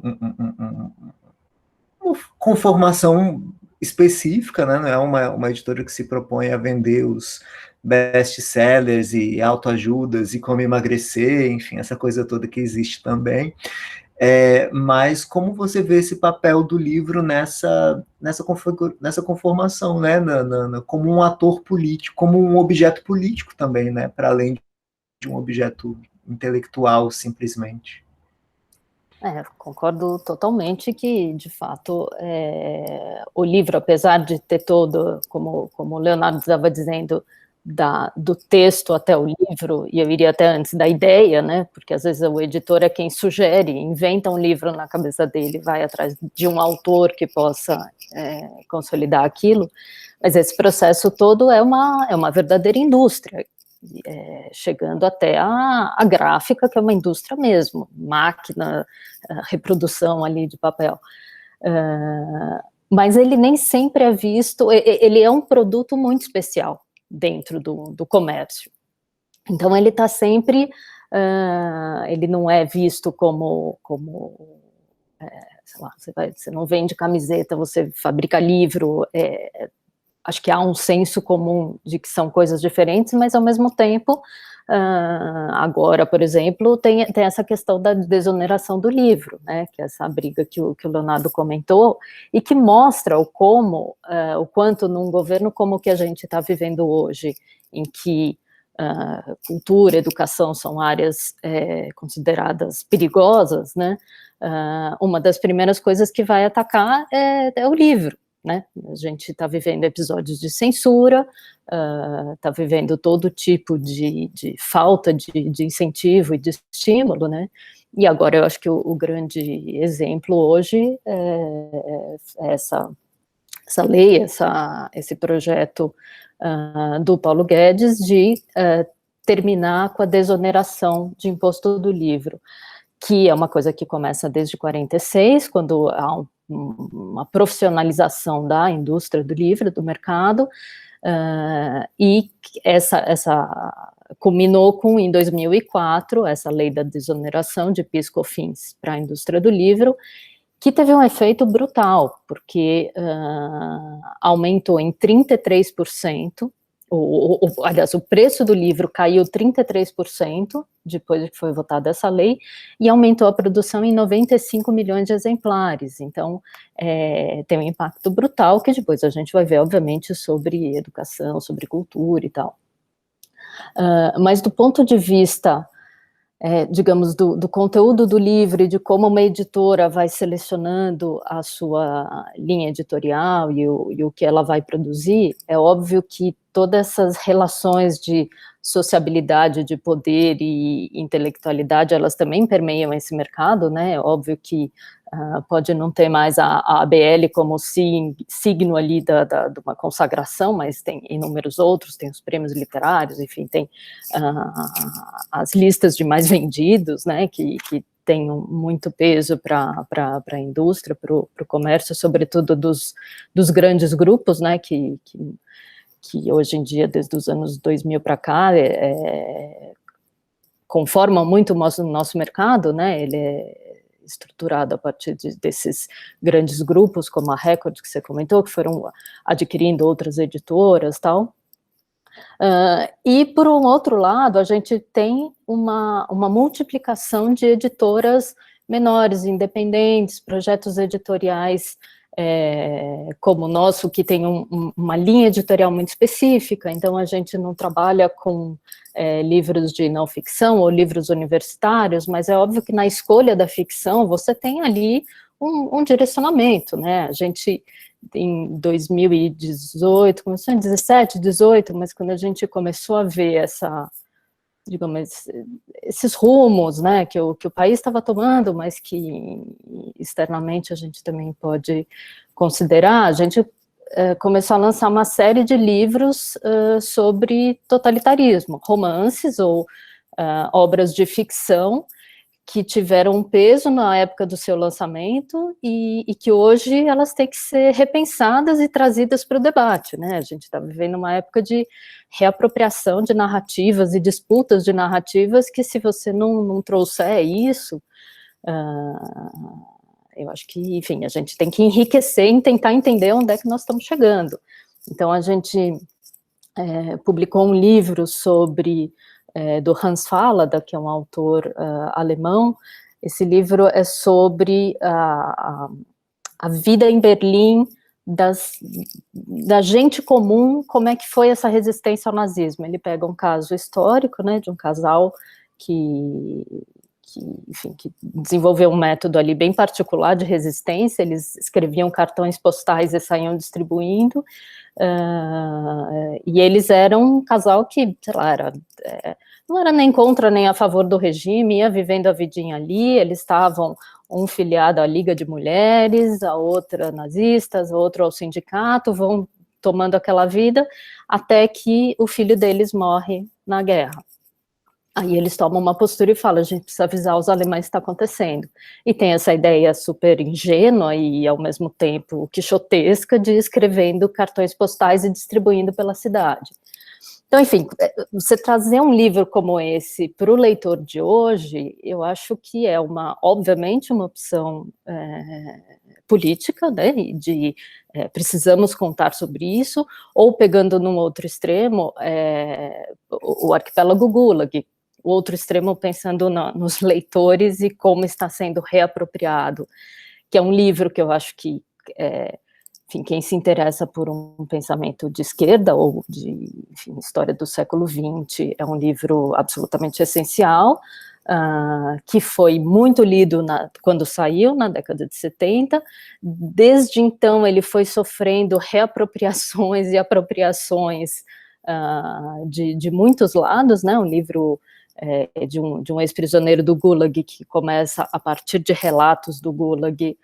Speaker 1: conformação específica, né? Não é uma editora que se propõe a vender os best-sellers e autoajudas e como emagrecer, enfim, essa coisa toda que existe também. Mas como você vê esse papel do livro nessa conformação, né? Como um ator político, como um objeto político também, né? Para além de um objeto intelectual, simplesmente.
Speaker 2: Concordo totalmente que, de fato, o livro, apesar de ter todo, como o Leonardo estava dizendo, do texto até o livro, e eu iria até antes da ideia, né, porque às vezes o editor é quem sugere, inventa um livro na cabeça dele, vai atrás de um autor que possa consolidar aquilo, mas esse processo todo é uma verdadeira indústria, chegando até a gráfica, que é uma indústria mesmo, máquina, reprodução ali de papel. Mas ele nem sempre é visto, ele é um produto muito especial dentro do comércio. Então, ele está sempre, ele não é visto como sei lá, você não vende camiseta, você fabrica livro, acho que há um senso comum de que são coisas diferentes, mas ao mesmo tempo, agora, por exemplo, tem essa questão da desoneração do livro, né, que é essa briga que o Leonardo comentou, e que mostra o quanto num governo como o que a gente está vivendo hoje, em que cultura, educação são áreas consideradas perigosas, né, uma das primeiras coisas que vai atacar é o livro, né? A gente está vivendo episódios de censura, está vivendo todo tipo de falta de incentivo e de estímulo, né? E agora eu acho que o grande exemplo hoje é essa lei, esse projeto do Paulo Guedes de terminar com a desoneração de imposto do livro, que é uma coisa que começa desde 46, quando há uma profissionalização da indústria do livro, do mercado, e essa culminou em 2004, essa lei da desoneração de PIS e COFINS para a indústria do livro, que teve um efeito brutal, porque aumentou em 33%, aliás, o preço do livro caiu 33% depois que foi votada essa lei, e aumentou a produção em 95 milhões de exemplares. Então, tem um impacto brutal que depois a gente vai ver, obviamente, sobre educação, sobre cultura e tal. Mas do ponto de vista, digamos, do conteúdo do livro e de como uma editora vai selecionando a sua linha editorial e o que ela vai produzir, é óbvio que todas essas relações de sociabilidade, de poder e intelectualidade, elas também permeiam esse mercado, né? É óbvio que pode não ter mais a ABL como signo ali de uma consagração, mas tem inúmeros outros, tem os prêmios literários, enfim, tem as listas de mais vendidos, né, que tem muito peso para a indústria, para o comércio, sobretudo dos grandes grupos, né, que hoje em dia, desde os anos 2000 para cá, conformam muito o nosso mercado, né, ele é estruturado a partir desses grandes grupos, como a Record, que você comentou, que foram adquirindo outras editoras, tal. E, por um outro lado, a gente tem uma multiplicação de editoras menores, independentes, projetos editoriais como o nosso, que tem uma linha editorial muito específica, então a gente não trabalha com livros de não ficção ou livros universitários, mas é óbvio que na escolha da ficção você tem ali um direcionamento, né? A gente, em 2018, começou em 17, 18, mas quando a gente começou a ver digamos, esses rumos, né, que o país estava tomando, mas que externamente a gente também pode considerar, a gente começou a lançar uma série de livros sobre totalitarismo, romances ou obras de ficção que tiveram um peso na época do seu lançamento e que hoje elas têm que ser repensadas e trazidas para o debate, né? A gente está vivendo uma época de reapropriação de narrativas e disputas de narrativas que, se você não trouxer isso, eu acho que, enfim, a gente tem que enriquecer e tentar entender onde é que nós estamos chegando. Então, a gente publicou um livro sobre do Hans Fallada, que é um autor alemão. Esse livro é sobre a vida em Berlim da gente comum, como é que foi essa resistência ao nazismo. Ele pega um caso histórico, né, de um casal que desenvolveu um método ali bem particular de resistência. Eles escreviam cartões postais e saíam distribuindo, e eles eram um casal que, sei lá, não era nem contra nem a favor do regime, ia vivendo a vidinha ali. Eles estavam, um filiado à Liga de Mulheres, a outra nazistas, a outro ao sindicato, vão tomando aquela vida, até que o filho deles morre na guerra. Aí eles tomam uma postura e falam: a gente precisa avisar os alemães que está acontecendo. E tem essa ideia super ingênua e, ao mesmo tempo, quixotesca de escrevendo cartões postais e distribuindo pela cidade. Então, enfim, você trazer um livro como esse para o leitor de hoje, eu acho que é obviamente, uma opção política, né, de precisamos contar sobre isso, ou pegando num outro extremo, o Arquipélago Gulag, o outro extremo pensando nos leitores e como está sendo reapropriado, que é um livro que eu acho que, enfim, quem se interessa por um pensamento de esquerda ou de, enfim, história do século XX, é um livro absolutamente essencial, que foi muito lido quando saiu, na década de 70. Desde então ele foi sofrendo reapropriações e apropriações de muitos lados, né? Um livro de um ex-prisioneiro do Gulag, que começa, a partir de relatos do Gulag,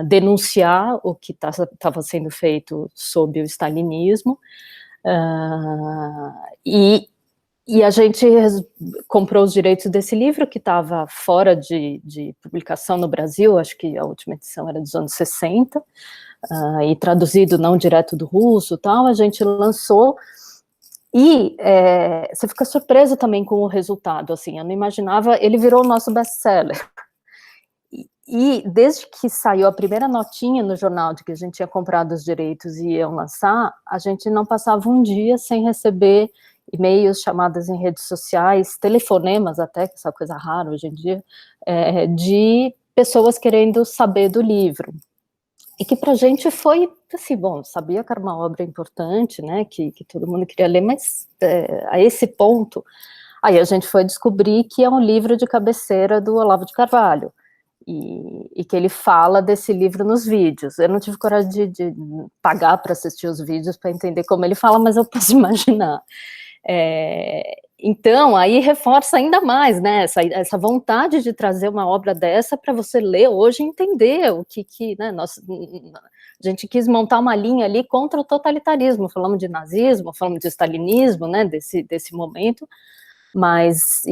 Speaker 2: denunciar o que estava sendo feito sob o stalinismo, e a gente comprou os direitos desse livro, que estava fora de publicação no Brasil. Acho que a última edição era dos anos 60, e traduzido não direto do russo, tal. A gente lançou. E você fica surpreso também com o resultado, assim, eu não imaginava. Ele virou o nosso best-seller, e desde que saiu a primeira notinha no jornal de que a gente tinha comprado os direitos e iam lançar, a gente não passava um dia sem receber e-mails, chamadas em redes sociais, telefonemas até, que é essa coisa rara hoje em dia, de pessoas querendo saber do livro. E que para a gente foi, assim, bom, sabia que era uma obra importante, né, que todo mundo queria ler, mas a esse ponto, aí a gente foi descobrir que é um livro de cabeceira do Olavo de Carvalho, e que ele fala desse livro nos vídeos. Eu não tive coragem de pagar para assistir os vídeos para entender como ele fala, mas eu posso imaginar. Então, aí reforça ainda mais, né, essa vontade de trazer uma obra dessa para você ler hoje e entender o que né, a gente quis montar uma linha ali contra o totalitarismo. Falamos de nazismo, falamos de stalinismo, né, desse momento, mas,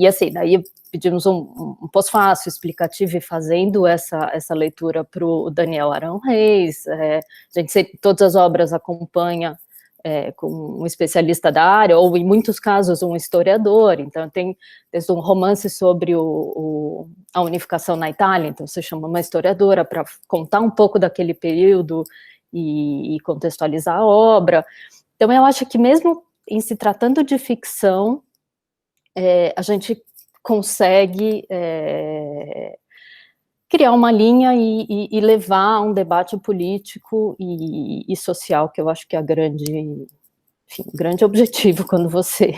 Speaker 2: assim, daí pedimos um pós-fácil explicativo, e fazendo essa leitura para o Daniel Arão Reis. A gente, todas as obras acompanha com um especialista da área, ou em muitos casos um historiador. Então tem desde um romance sobre a unificação na Itália, então você chama uma historiadora para contar um pouco daquele período e contextualizar a obra. Então eu acho que, mesmo em se tratando de ficção, a gente consegue criar uma linha e levar um debate político e social, que eu acho que é o grande objetivo quando você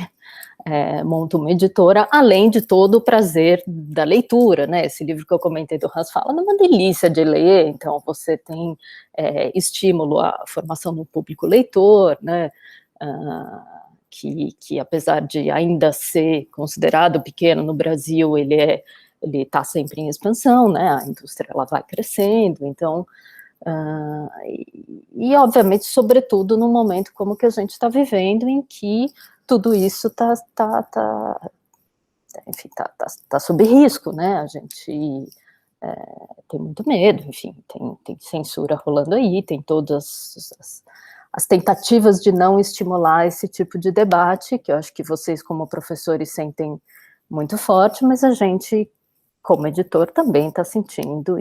Speaker 2: monta uma editora, além de todo o prazer da leitura, né? Esse livro que eu comentei do Hans Fala é uma delícia de ler, então você tem estímulo à formação do público leitor, né? Que apesar de ainda ser considerado pequeno no Brasil, ele está sempre em expansão, né? A indústria ela vai crescendo, então e obviamente, sobretudo num momento como que a gente está vivendo, em que tudo isso está sob risco, né? A gente tem muito medo, enfim, tem censura rolando aí, tem todas as tentativas de não estimular esse tipo de debate, que eu acho que vocês, como professores, sentem muito forte, mas a gente, como editor, também está sentindo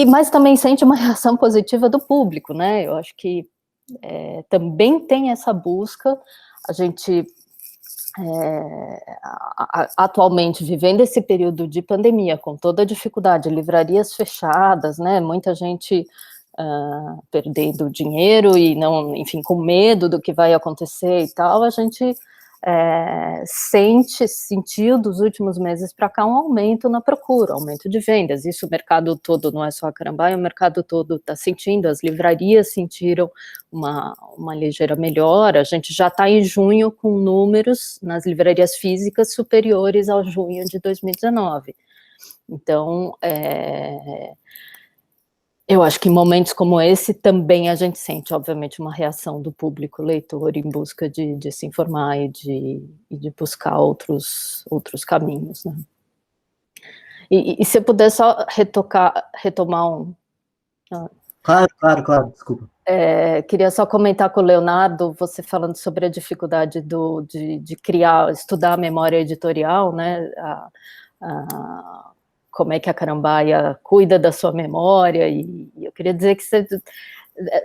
Speaker 2: mas também sente uma reação positiva do público, né? Eu acho que também tem essa busca, a gente atualmente vivendo esse período de pandemia, com toda a dificuldade, livrarias fechadas, né? Muita gente perdendo dinheiro e não, enfim, com medo do que vai acontecer e tal, a gente sentiu dos últimos meses para cá um aumento na procura, aumento de vendas. Isso o mercado todo, não é só a Carambaia, o mercado todo está sentindo, as livrarias sentiram uma ligeira melhora. A gente já está em junho com números nas livrarias físicas superiores ao junho de 2019. Então, eu acho que em momentos como esse também a gente sente, obviamente, uma reação do público leitor em busca de se informar e de buscar outros caminhos, né? E se eu puder só retomar um...
Speaker 1: Claro, desculpa.
Speaker 2: Queria só comentar com o Leonardo, você falando sobre a dificuldade de estudar a memória editorial, né? Como é que a Carambaia cuida da sua memória, e eu queria dizer que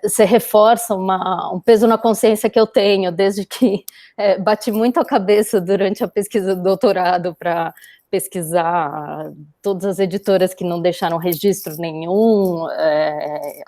Speaker 2: você reforça um peso na consciência que eu tenho, desde que bati muito a cabeça durante a pesquisa do doutorado para pesquisar todas as editoras que não deixaram registro nenhum,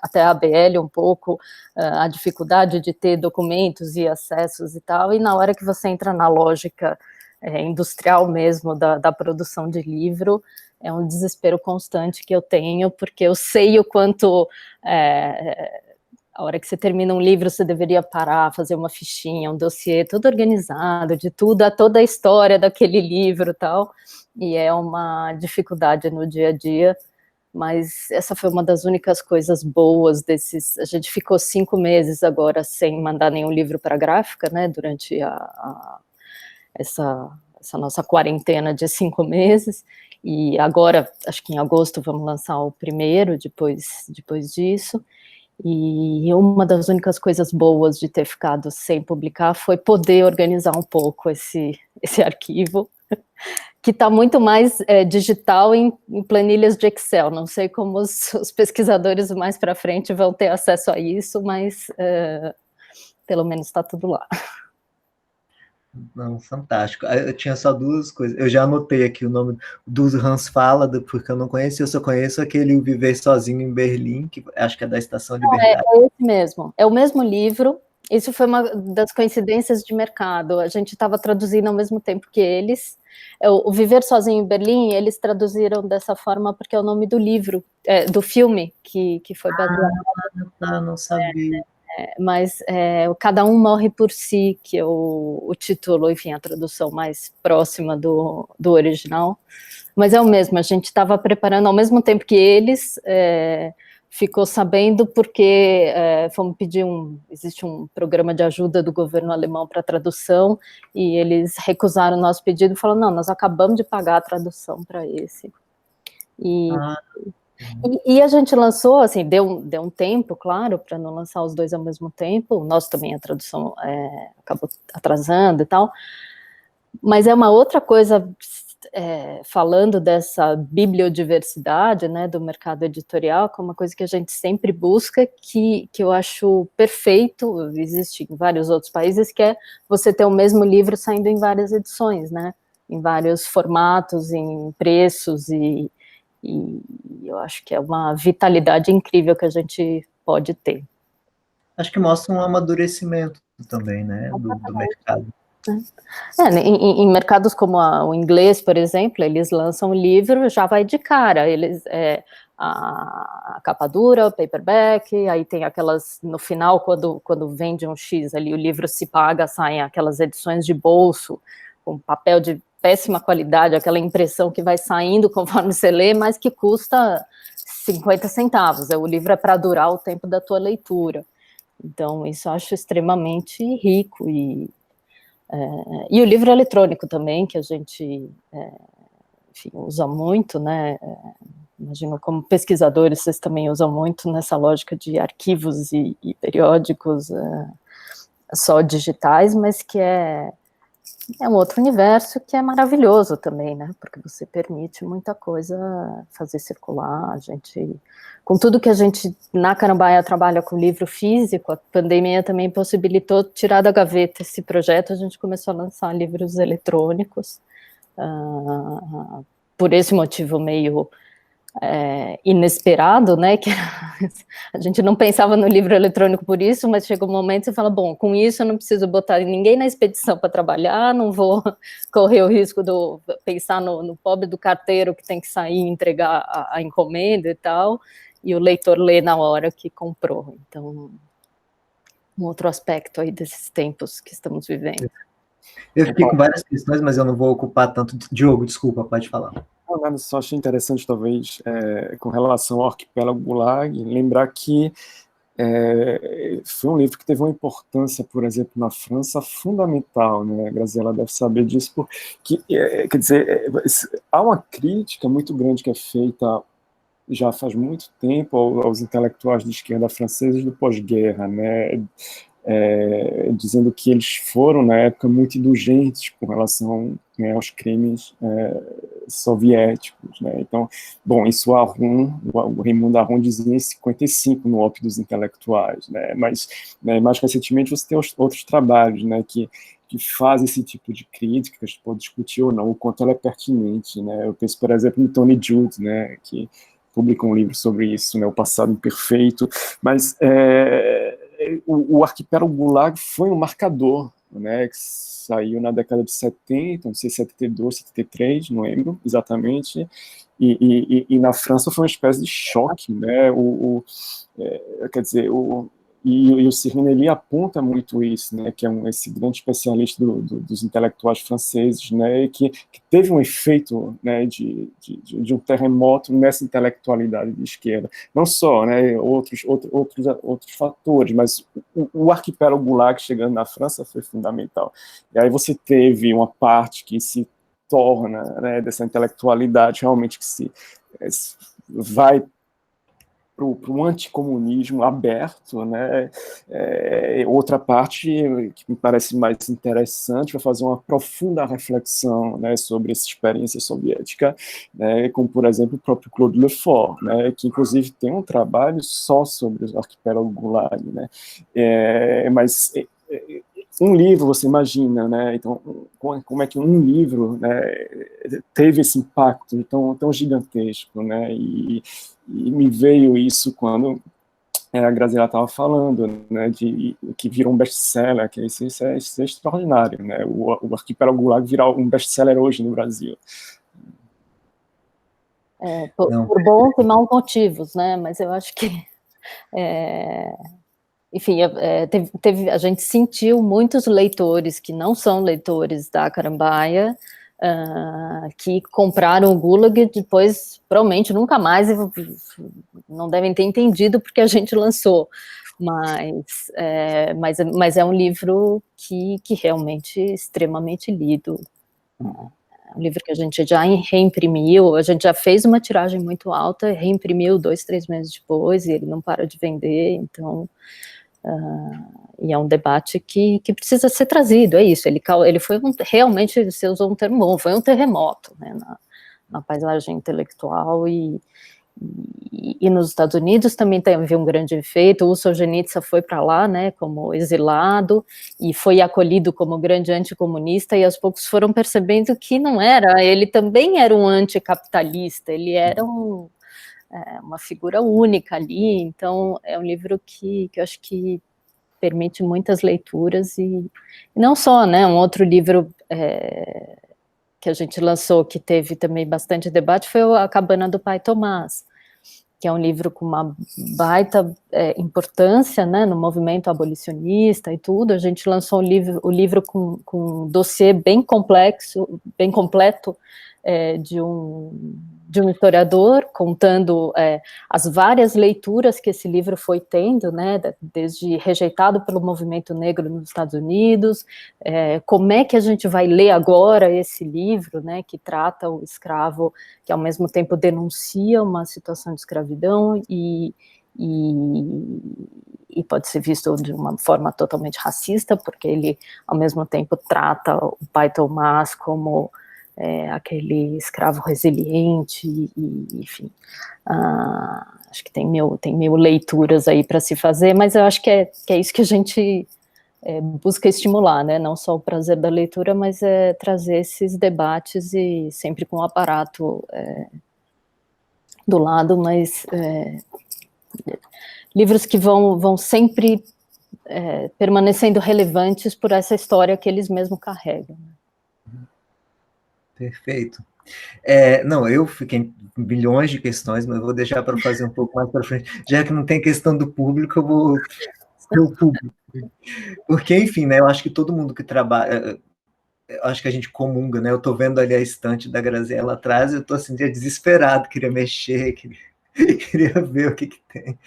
Speaker 2: até a ABL um pouco, a dificuldade de ter documentos e acessos e tal, e na hora que você entra na lógica industrial mesmo da produção de livro, é um desespero constante que eu tenho, porque eu sei o quanto a hora que você termina um livro, você deveria parar, fazer uma fichinha, um dossiê todo organizado, de toda a história daquele livro e tal, e é uma dificuldade no dia a dia, mas essa foi uma das únicas coisas boas a gente ficou 5 meses agora sem mandar nenhum livro para a gráfica, né, durante essa nossa quarentena de 5 meses, e agora, acho que em agosto, vamos lançar o primeiro, depois disso, e uma das únicas coisas boas de ter ficado sem publicar foi poder organizar um pouco esse arquivo, que está muito mais digital em planilhas de Excel. Não sei como os pesquisadores mais para frente vão ter acesso a isso, mas pelo menos está tudo lá.
Speaker 1: Não, fantástico. Eu tinha só 2 coisas. Eu já anotei aqui o nome do Hans Fala, porque eu não conheço, eu só conheço aquele O Viver Sozinho em Berlim, que acho que é da Estação Liberdade.
Speaker 2: É esse mesmo, é o mesmo livro. Isso foi uma das coincidências de mercado. A gente estava traduzindo ao mesmo tempo que eles. O Viver Sozinho em Berlim, eles traduziram dessa forma porque é o nome do livro, do filme que foi baseado.
Speaker 1: Não sabia.
Speaker 2: Mas Cada Um Morre por Si, que é o título, enfim, a tradução mais próxima do original, mas é o mesmo, a gente estava preparando ao mesmo tempo que eles, ficou sabendo porque fomos pedir existe um programa de ajuda do governo alemão para tradução, e eles recusaram o nosso pedido e falaram, não, nós acabamos de pagar a tradução para esse. E a gente lançou, assim, deu um tempo, claro, para não lançar os dois ao mesmo tempo. Nós também, a tradução acabou atrasando e tal, mas é uma outra coisa, falando dessa bibliodiversidade, né, do mercado editorial, que é uma coisa que a gente sempre busca, que eu acho perfeito, existe em vários outros países, que é você ter o mesmo livro saindo em várias edições, né? em vários formatos, em preços, e eu acho que é uma vitalidade incrível que a gente pode ter.
Speaker 1: Acho que mostra um amadurecimento também, né, do mercado.
Speaker 2: Em mercados como o inglês, por exemplo, eles lançam o livro, já vai de cara, a capa dura, o paperback, aí tem aquelas, no final, quando vende um X ali, o livro se paga, saem aquelas edições de bolso, com papel de péssima qualidade, aquela impressão que vai saindo conforme você lê, mas que custa 50 centavos, o livro é para durar o tempo da tua leitura. Então, isso eu acho extremamente rico, e o livro eletrônico também, que a gente enfim, usa muito, né? Imagino como pesquisadores, vocês também usam muito nessa lógica de arquivos e periódicos só digitais, mas que é um outro universo que é maravilhoso também, né? Porque você permite muita coisa fazer circular, a gente, com tudo que a gente na Carambaia trabalha com livro físico, a pandemia também possibilitou tirar da gaveta esse projeto, a gente começou a lançar livros eletrônicos, por esse motivo meio inesperado, né, que a gente não pensava no livro eletrônico por isso, mas chega um momento que você fala, bom, com isso eu não preciso botar ninguém na expedição para trabalhar, não vou correr o risco de pensar no pobre do carteiro que tem que sair e entregar a encomenda e tal, e o leitor lê na hora que comprou. Então, um outro aspecto aí desses tempos que estamos vivendo.
Speaker 1: Eu fiquei com várias questões, mas eu não vou ocupar tanto. Diogo, desculpa, pode falar.
Speaker 4: Não, só achei interessante, talvez, com relação ao Arquipélago Gulag, lembrar que foi um livro que teve uma importância, por exemplo, na França, fundamental, né? A Graziela deve saber disso, porque, quer dizer, há uma crítica muito grande que é feita já faz muito tempo aos intelectuais de esquerda franceses do pós-guerra, né? Dizendo que eles foram, na época, muito indulgentes com relação, né, aos crimes soviéticos, né? Então, bom, isso o Raimundo Aron dizia em 55 no Ópio dos Intelectuais, né? Mas, né, mais recentemente você tem outros trabalhos, né, que fazem esse tipo de crítica, que a gente pode discutir ou não, o quanto ela é pertinente, né? Eu penso, por exemplo, no Tony Judt, né, que publica um livro sobre isso, né, O Passado Imperfeito, mas o Arquipélago Gulag foi um marcador, né, que saiu na década de 70, não sei, 72, 73, não lembro exatamente, e na França foi uma espécie de choque, né, quer dizer, e o Cyril Elie aponta muito isso, né, que é esse grande especialista dos intelectuais franceses, né, que teve um efeito, né, de um terremoto nessa intelectualidade de esquerda. Não só, né, outros fatores, mas o Arquipélago Gulag chegando na França foi fundamental. E aí você teve uma parte que se torna, né, dessa intelectualidade realmente que se vai para o anticomunismo aberto, né? Outra parte que me parece mais interessante vai fazer uma profunda reflexão, né, sobre essa experiência soviética, né, como, por exemplo, o próprio Claude Lefort, né, que inclusive tem um trabalho só sobre o Arquipélago Gulag, né? Mas um livro, você imagina, né? Então, como é que um livro, né, teve esse impacto tão gigantesco, né? E me veio isso quando a Graziela estava falando, né, que virou um best-seller, que isso é extraordinário, né? O Arquipélago Gulag virar um best-seller hoje no Brasil.
Speaker 2: Por bons e maus motivos, né? Mas eu acho que enfim, a gente sentiu muitos leitores que não são leitores da Carambaia, que compraram o Gulag e depois provavelmente nunca mais não devem ter entendido porque a gente lançou, mas é um livro que realmente é extremamente lido. É um livro que a gente já reimprimiu, a gente já fez uma tiragem muito alta, reimprimiu 2, 3 meses depois e ele não para de vender, então e é um debate que precisa ser trazido, é isso, ele foi realmente, você usou um termo bom, foi um terremoto, né, na paisagem intelectual, e e nos Estados Unidos também teve um grande efeito. O Solzhenitsyn foi para lá, né, como exilado, e foi acolhido como grande anticomunista, e aos poucos foram percebendo que não era, ele também era um anticapitalista, ele era uma figura única ali. Então é um livro que eu acho que permite muitas leituras, e não só, né, um outro livro que a gente lançou, que teve também bastante debate, foi A Cabana do Pai Tomás, que é um livro com uma baita importância, né, no movimento abolicionista e tudo. A gente lançou o livro com um dossiê bem complexo, bem completo, de um historiador, contando as várias leituras que esse livro foi tendo, né, desde rejeitado pelo movimento negro nos Estados Unidos, como é que a gente vai ler agora esse livro, né, que trata o escravo, que ao mesmo tempo denuncia uma situação de escravidão e pode ser visto de uma forma totalmente racista, porque ele, ao mesmo tempo, trata o Pai Tomás como aquele escravo resiliente, e enfim, acho que tem mil leituras aí para se fazer, mas eu acho que é isso que a gente busca estimular, né? Não só o prazer da leitura, mas trazer esses debates, e sempre com o aparato do lado, mas livros que vão sempre permanecendo relevantes por essa história que eles mesmos carregam.
Speaker 1: Perfeito. Não, eu fiquei em bilhões de questões, mas eu vou deixar para fazer um pouco mais para frente. Já que não tem questão do público, eu vou ser o público. Porque, enfim, né, eu acho que todo mundo que trabalha, eu acho que a gente comunga, né? Eu estou vendo ali a estante da Graziella atrás, eu estou assim, desesperado, queria mexer, queria ver o que tem.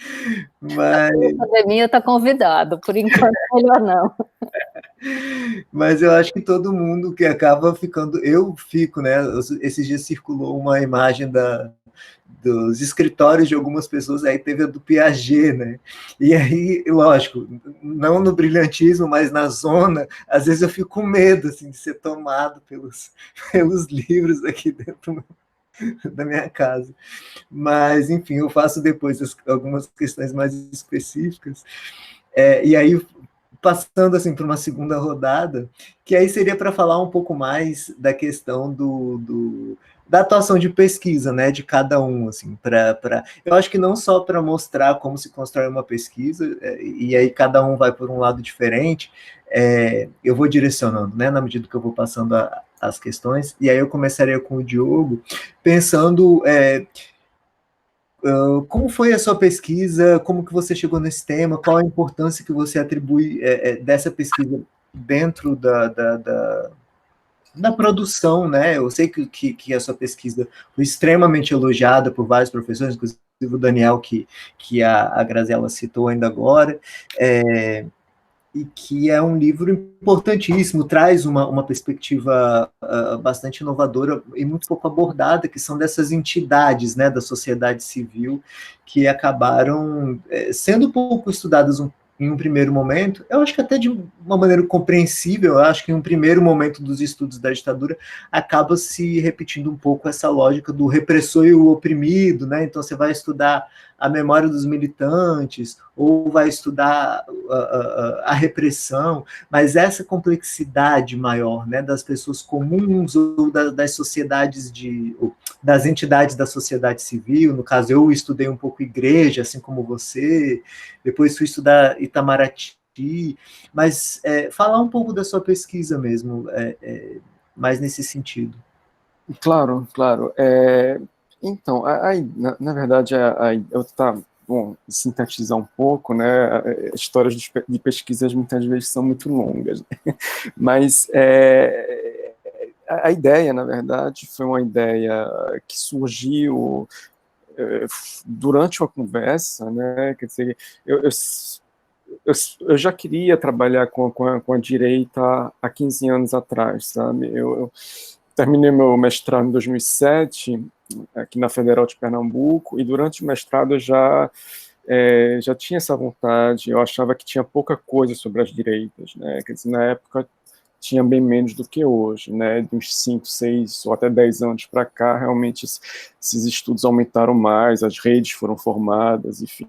Speaker 1: Mas...
Speaker 2: A pandemia está convidado, por enquanto melhor não.
Speaker 1: Mas eu acho que todo mundo que acaba ficando... Eu fico, né? Esses dias circulou uma imagem dos escritórios de algumas pessoas, aí teve a do Piaget, né? E aí, lógico, não no brilhantismo, mas na zona, às vezes eu fico com medo, assim, de ser tomado pelos livros aqui dentro da minha casa. Mas, enfim, eu faço depois algumas questões mais específicas. E aí, passando assim para uma segunda rodada, que aí seria para falar um pouco mais da questão da atuação de pesquisa, né, de cada um, assim, eu acho que não só para mostrar como se constrói uma pesquisa, e aí cada um vai por um lado diferente, eu vou direcionando, né, na medida que eu vou passando as questões, e aí eu começaria com o Diogo, pensando... como foi a sua pesquisa, como que você chegou nesse tema, qual a importância que você atribui dessa pesquisa dentro da produção, né? Eu sei que a sua pesquisa foi extremamente elogiada por vários professores, inclusive o Daniel, que a Graziella citou ainda agora, e que é um livro importantíssimo, traz uma perspectiva bastante inovadora e muito pouco abordada, que são dessas entidades, né, da sociedade civil, que acabaram sendo pouco estudadas em um primeiro momento. Eu acho que até de uma maneira compreensível, eu acho que em um primeiro momento dos estudos da ditadura acaba se repetindo um pouco essa lógica do repressor e o oprimido, né? Então você vai estudar a memória dos militantes, ou vai estudar a repressão, mas essa complexidade maior, né, das pessoas comuns, ou das sociedades, das entidades da sociedade civil. No caso, eu estudei um pouco igreja, assim como você, depois fui estudar Itamaraty, mas falar um pouco da sua pesquisa mesmo, mais nesse sentido.
Speaker 4: Claro, claro. Então, na verdade, eu bom, sintetizar um pouco, né? Histórias de pesquisas muitas vezes são muito longas, né? Mas a ideia, na verdade, foi uma ideia que surgiu durante uma conversa, né? Quer dizer, eu já queria trabalhar com a direita há 15 anos atrás, sabe? Eu terminei meu mestrado em 2007, aqui na Federal de Pernambuco, e durante o mestrado eu já tinha essa vontade. Eu achava que tinha pouca coisa sobre as direitas, né? Quer dizer, na época tinha bem menos do que hoje, né? De uns 5, 6 ou até 10 anos para cá, realmente esses estudos aumentaram mais, as redes foram formadas, enfim.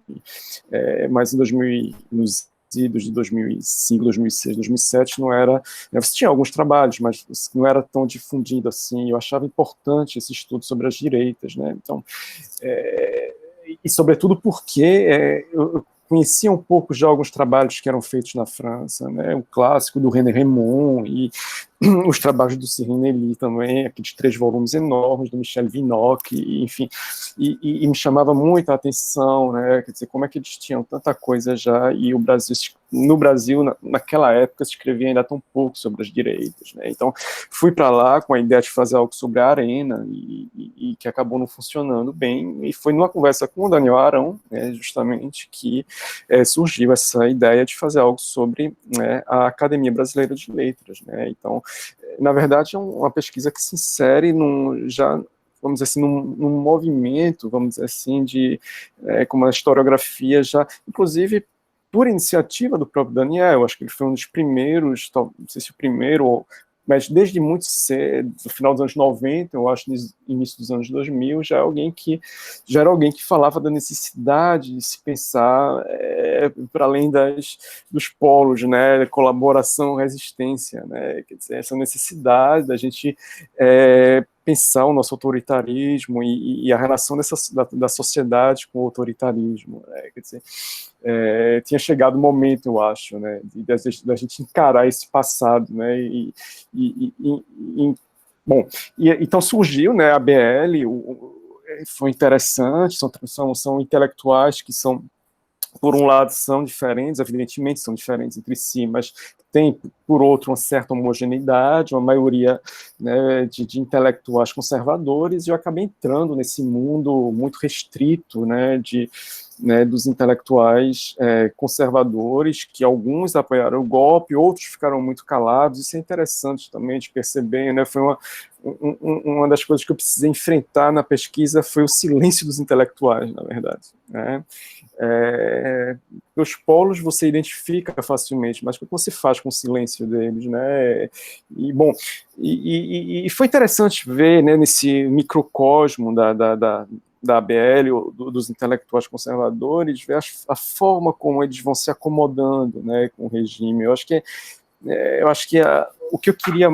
Speaker 4: Mas em 2000, nos idos de 2005, 2006, 2007, não era... Você tinha alguns trabalhos, mas não era tão difundido assim. Eu achava importante esse estudo sobre as direitas, né? Então, e sobretudo porque eu conhecia um pouco já alguns trabalhos que eram feitos na França, né? O clássico do René Raymond e os trabalhos do Cyril Nelly também, aqueles 3 volumes enormes do Michel Vinocq, enfim, e me chamava muito a atenção, né? Quer dizer, como é que eles tinham tanta coisa já, e no Brasil, naquela época, se escrevia ainda tão pouco sobre as direitas, né? Então, fui para lá com a ideia de fazer algo sobre a Arena, e que acabou não funcionando bem, e foi numa conversa com o Daniel Arão, né, justamente, que surgiu essa ideia de fazer algo sobre, né, a Academia Brasileira de Letras, né? Então, na verdade, é uma pesquisa que se insere vamos dizer assim, num movimento, vamos dizer assim, como a historiografia já, inclusive, por iniciativa do próprio Daniel, acho que ele foi um dos primeiros, não sei se o primeiro, mas desde muito cedo, no final dos anos 90, eu acho, no início dos anos 2000, já era alguém que falava da necessidade de se pensar para além dos polos, né, colaboração, resistência, né, quer dizer, essa necessidade da gente pensar o nosso autoritarismo e a relação da sociedade com o autoritarismo, né, quer dizer, tinha chegado o momento, eu acho, né, da gente encarar esse passado, né, bom, então surgiu, né, a BL, foi interessante, são intelectuais que são, por um lado, são diferentes, evidentemente são diferentes entre si, mas tem, por outro, uma certa homogeneidade, uma maioria, né, de intelectuais conservadores, e eu acabei entrando nesse mundo muito restrito, né, dos intelectuais conservadores, que alguns apoiaram o golpe, outros ficaram muito calados. Isso é interessante também de perceber, né? Foi uma das coisas que eu precisei enfrentar na pesquisa, foi o silêncio dos intelectuais, na verdade, né? Os polos você identifica facilmente, mas o que você faz com o silêncio deles, né? E bom, e foi interessante ver, né, nesse microcosmo da ABL, dos intelectuais conservadores, ver a forma como eles vão se acomodando, né, com o regime. Eu acho que o que eu queria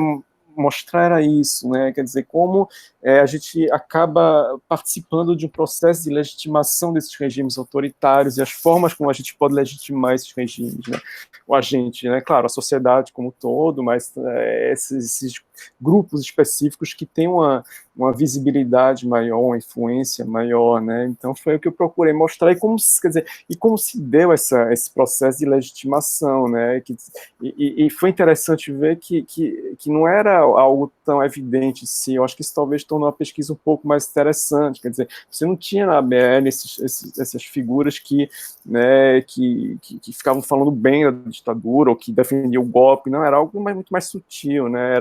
Speaker 4: mostrar era isso, né? Quer dizer, como a gente acaba participando de um processo de legitimação desses regimes autoritários e as formas como a gente pode legitimar esses regimes, né? O agente, né? Claro, a sociedade como um todo, mas esses grupos específicos que têm uma visibilidade maior, uma influência maior, né? Então foi o que eu procurei mostrar, e como se deu esse processo de legitimação, né? E foi interessante ver que não era algo tão evidente em si. Eu acho que isso talvez tornou a pesquisa um pouco mais interessante. Quer dizer, você não tinha na ABL essas figuras que ficavam falando bem da ditadura, ou que defendiam o golpe. Não, era algo muito mais sutil, né?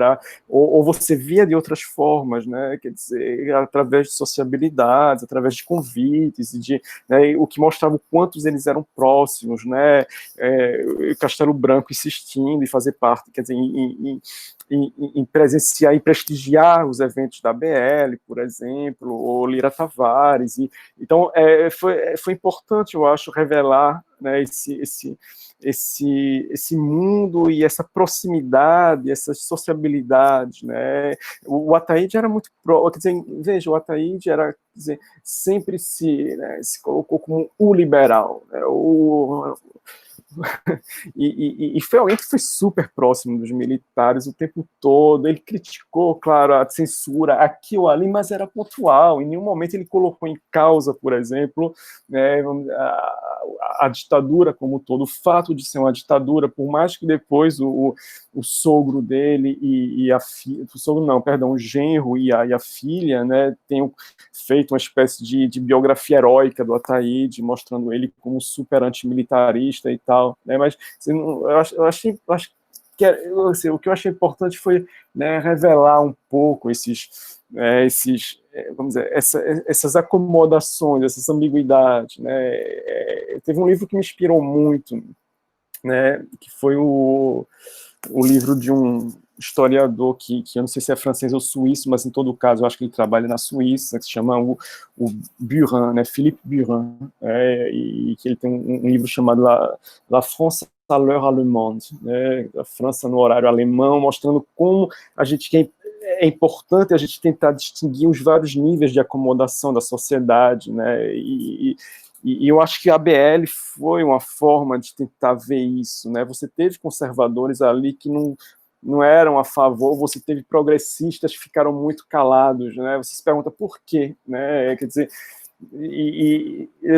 Speaker 4: Ou você via de outras formas, né? Quer dizer, através de sociabilidades, através de convites, né, o que mostrava o quantos eles eram próximos, né? Castelo Branco insistindo em fazer parte, quer dizer, em presenciar e prestigiar os eventos da BL, por exemplo, ou Lira Tavares. Então, foi importante, eu acho, revelar, né, esse mundo e essa proximidade, essa sociabilidade, né? O Ataíde era muito quer dizer, veja, o Ataíde era, quer dizer, sempre se colocou como o liberal, né? E foi alguém que foi super próximo dos militares o tempo todo. Ele criticou, claro, a censura aqui ou ali, mas era pontual. Em nenhum momento ele colocou em causa, por exemplo, né, a ditadura como um todo, o fato de ser uma ditadura, por mais que depois o sogro dele e a filha, o sogro não, perdão, o genro e a filha, né, tenham feito uma espécie de biografia heróica do Ataíde, mostrando ele como super antimilitarista e tal, né, mas assim, eu acho que assim, o que eu achei importante foi, né, revelar um pouco vamos dizer, essas acomodações, essas ambiguidades, né. Teve um livro que me inspirou muito, né, que foi o livro de um historiador que eu não sei se é francês ou suíço, mas em todo caso eu acho que ele trabalha na Suíça, que se chama o Burin, né, Philippe Burin, e que ele tem um livro chamado La France à l'heure allemande, né, a França no horário alemão, mostrando como a gente é importante a gente tentar distinguir os vários níveis de acomodação da sociedade, né, e eu acho que a ABL foi uma forma de tentar ver isso, né? Você teve conservadores ali que não eram a favor, você teve progressistas que ficaram muito calados, né? Você se pergunta por quê, né? Quer dizer,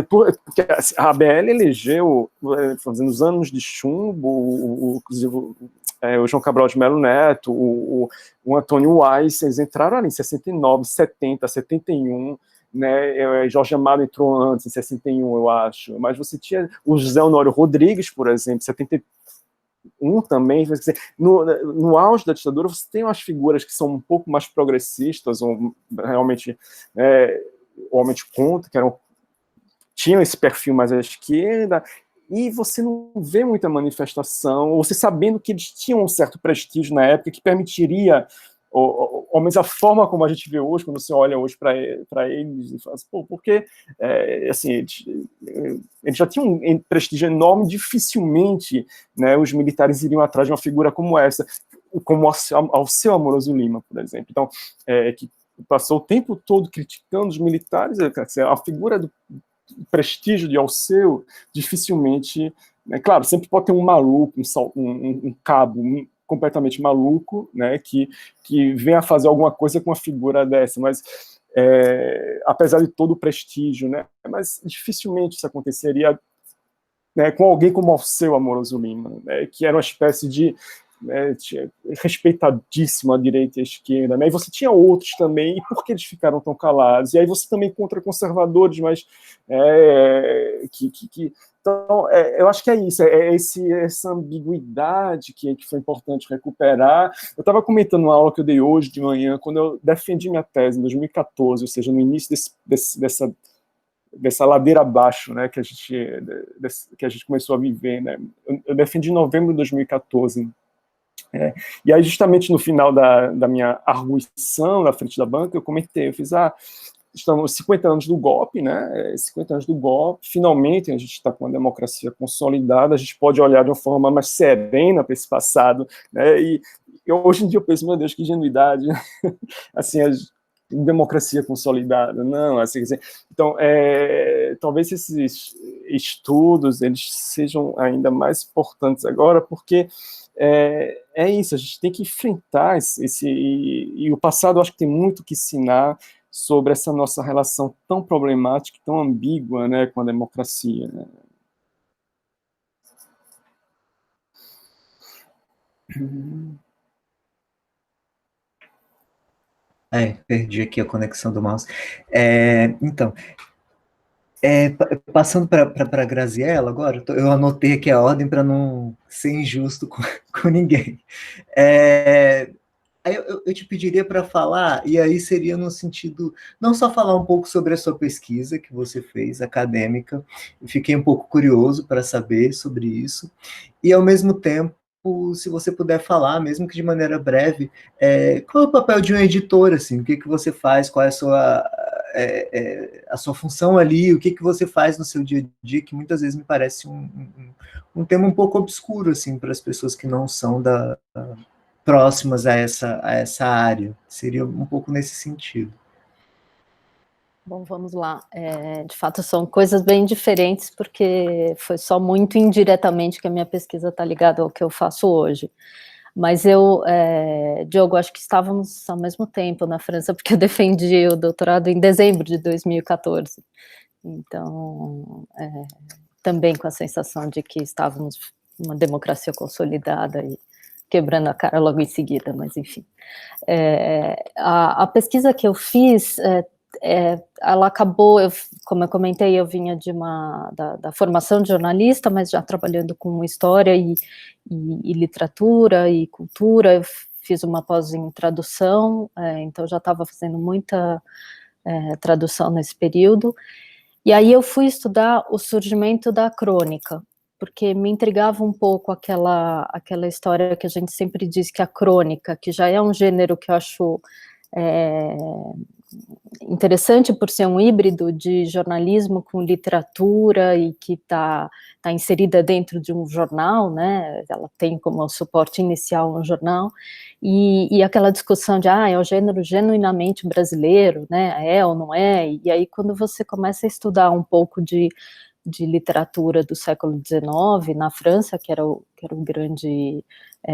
Speaker 4: porque a ABL elegeu, nos anos de chumbo, o João Cabral de Melo Neto, o Antônio Weiss, eles entraram ali em 69, 70, 71, né, Jorge Amado entrou antes, em 61, eu acho, mas você tinha o José Honório Rodrigues, por exemplo, 71 também, no auge da ditadura você tem umas figuras que são um pouco mais progressistas, ou realmente contra, tinham esse perfil mais à esquerda, e você não vê muita manifestação, você sabendo que eles tinham um certo prestígio na época que permitiria, ou menos a forma como a gente vê hoje, quando você olha hoje para eles e fala assim, pô, porque assim, eles já tinham um prestígio enorme, dificilmente, né, os militares iriam atrás de uma figura como essa, como Alceu Amoroso Lima, por exemplo. Então, que passou o tempo todo criticando os militares, a figura do prestígio de Alceu, dificilmente, né, claro, sempre pode ter um maluco, um cabo completamente maluco, né, que venha fazer alguma coisa com uma figura dessa, mas apesar de todo o prestígio, né, mas dificilmente isso aconteceria, né, com alguém como Alceu Amoroso Lima, né, que era uma espécie de respeitadíssimo à direita e à esquerda, né? E você tinha outros também, e por que eles ficaram tão calados? E aí você também encontra conservadores, mas então, eu acho que é isso, essa ambiguidade que foi importante recuperar. Eu estava comentando uma aula que eu dei hoje de manhã, quando eu defendi minha tese em 2014, ou seja, no início dessa ladeira abaixo, né, que a gente começou a viver, né? Eu defendi em novembro de 2014. E aí, justamente no final da minha arguição na frente da banca, eu comentei, eu fiz, estamos 50 anos do golpe, né? 50 anos do golpe, finalmente a gente está com uma democracia consolidada, a gente pode olhar de uma forma mais serena para esse passado, né? E hoje em dia eu penso, meu Deus, que ingenuidade, assim, democracia consolidada, não, assim, então, talvez esses estudos, eles sejam ainda mais importantes agora, porque isso, a gente tem que enfrentar e o passado eu acho que tem muito que ensinar sobre essa nossa relação tão problemática, tão ambígua, né, com a democracia, né?
Speaker 1: Perdi aqui a conexão do mouse. Então, passando para a Graziella agora, eu anotei aqui a ordem para não ser injusto com ninguém. Aí eu te pediria para falar, e aí seria no sentido, não só falar um pouco sobre a sua pesquisa que você fez, acadêmica, eu fiquei um pouco curioso para saber sobre isso, e ao mesmo tempo, se você puder falar, mesmo que de maneira breve, qual é o papel de um editor, assim, o que você faz, qual é a sua função ali, o que você faz no seu dia a dia, que muitas vezes me parece um tema um pouco obscuro, assim, para as pessoas que não são próximas a essa área. Seria um pouco nesse sentido.
Speaker 2: Bom, vamos lá. De fato, são coisas bem diferentes, porque foi só muito indiretamente que a minha pesquisa está ligada ao que eu faço hoje. Mas Diogo, acho que estávamos ao mesmo tempo na França, porque eu defendi o doutorado em dezembro de 2014. Então, também com a sensação de que estávamos uma democracia consolidada e quebrando a cara logo em seguida, mas enfim. A pesquisa que eu fiz, ela acabou, como eu comentei, eu vinha da formação de jornalista, mas já trabalhando com história e literatura e cultura. Eu fiz uma pós em tradução, então já estava fazendo muita tradução nesse período. E aí eu fui estudar o surgimento da crônica. porque me intrigava um pouco aquela história que a gente sempre diz que a crônica, que já é um gênero que eu acho interessante por ser um híbrido de jornalismo com literatura e que está inserida dentro de um jornal, né? Ela tem como suporte inicial um jornal, e aquela discussão de, é o gênero genuinamente brasileiro, né? É ou não é? E aí quando você começa a estudar um pouco de literatura do século XIX, na França, que era o grande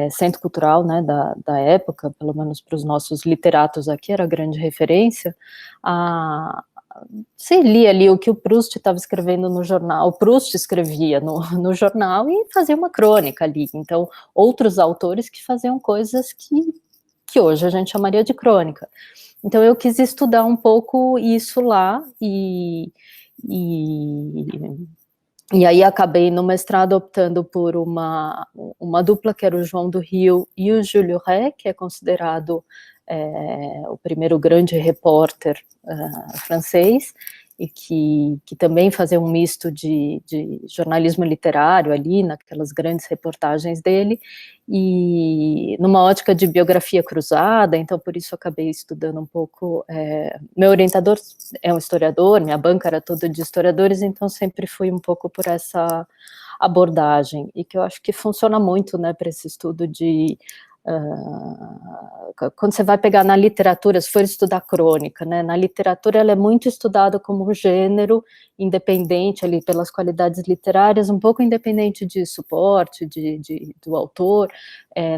Speaker 2: centro cultural, né, da época, pelo menos para os nossos literatos aqui, era a grande referência, você lia ali o que o Proust estava escrevendo no jornal, o Proust escrevia no jornal e fazia uma crônica ali, então outros autores que faziam coisas que hoje a gente chamaria de crônica. Então eu quis estudar um pouco isso lá, e aí acabei no mestrado optando por uma dupla, que era o João do Rio e o Júlio Ré, que é considerado o primeiro grande repórter francês, e que também fazia um misto de jornalismo literário ali, naquelas grandes reportagens dele, e numa ótica de biografia cruzada, então por isso acabei estudando um pouco. Meu orientador é um historiador, minha banca era toda de historiadores, então sempre fui um pouco por essa abordagem, e que eu acho que funciona muito, né, para esse estudo de... quando você vai pegar na literatura, se for estudar crônica, né, na literatura ela é muito estudada como um gênero independente ali pelas qualidades literárias, um pouco independente de suporte, do autor.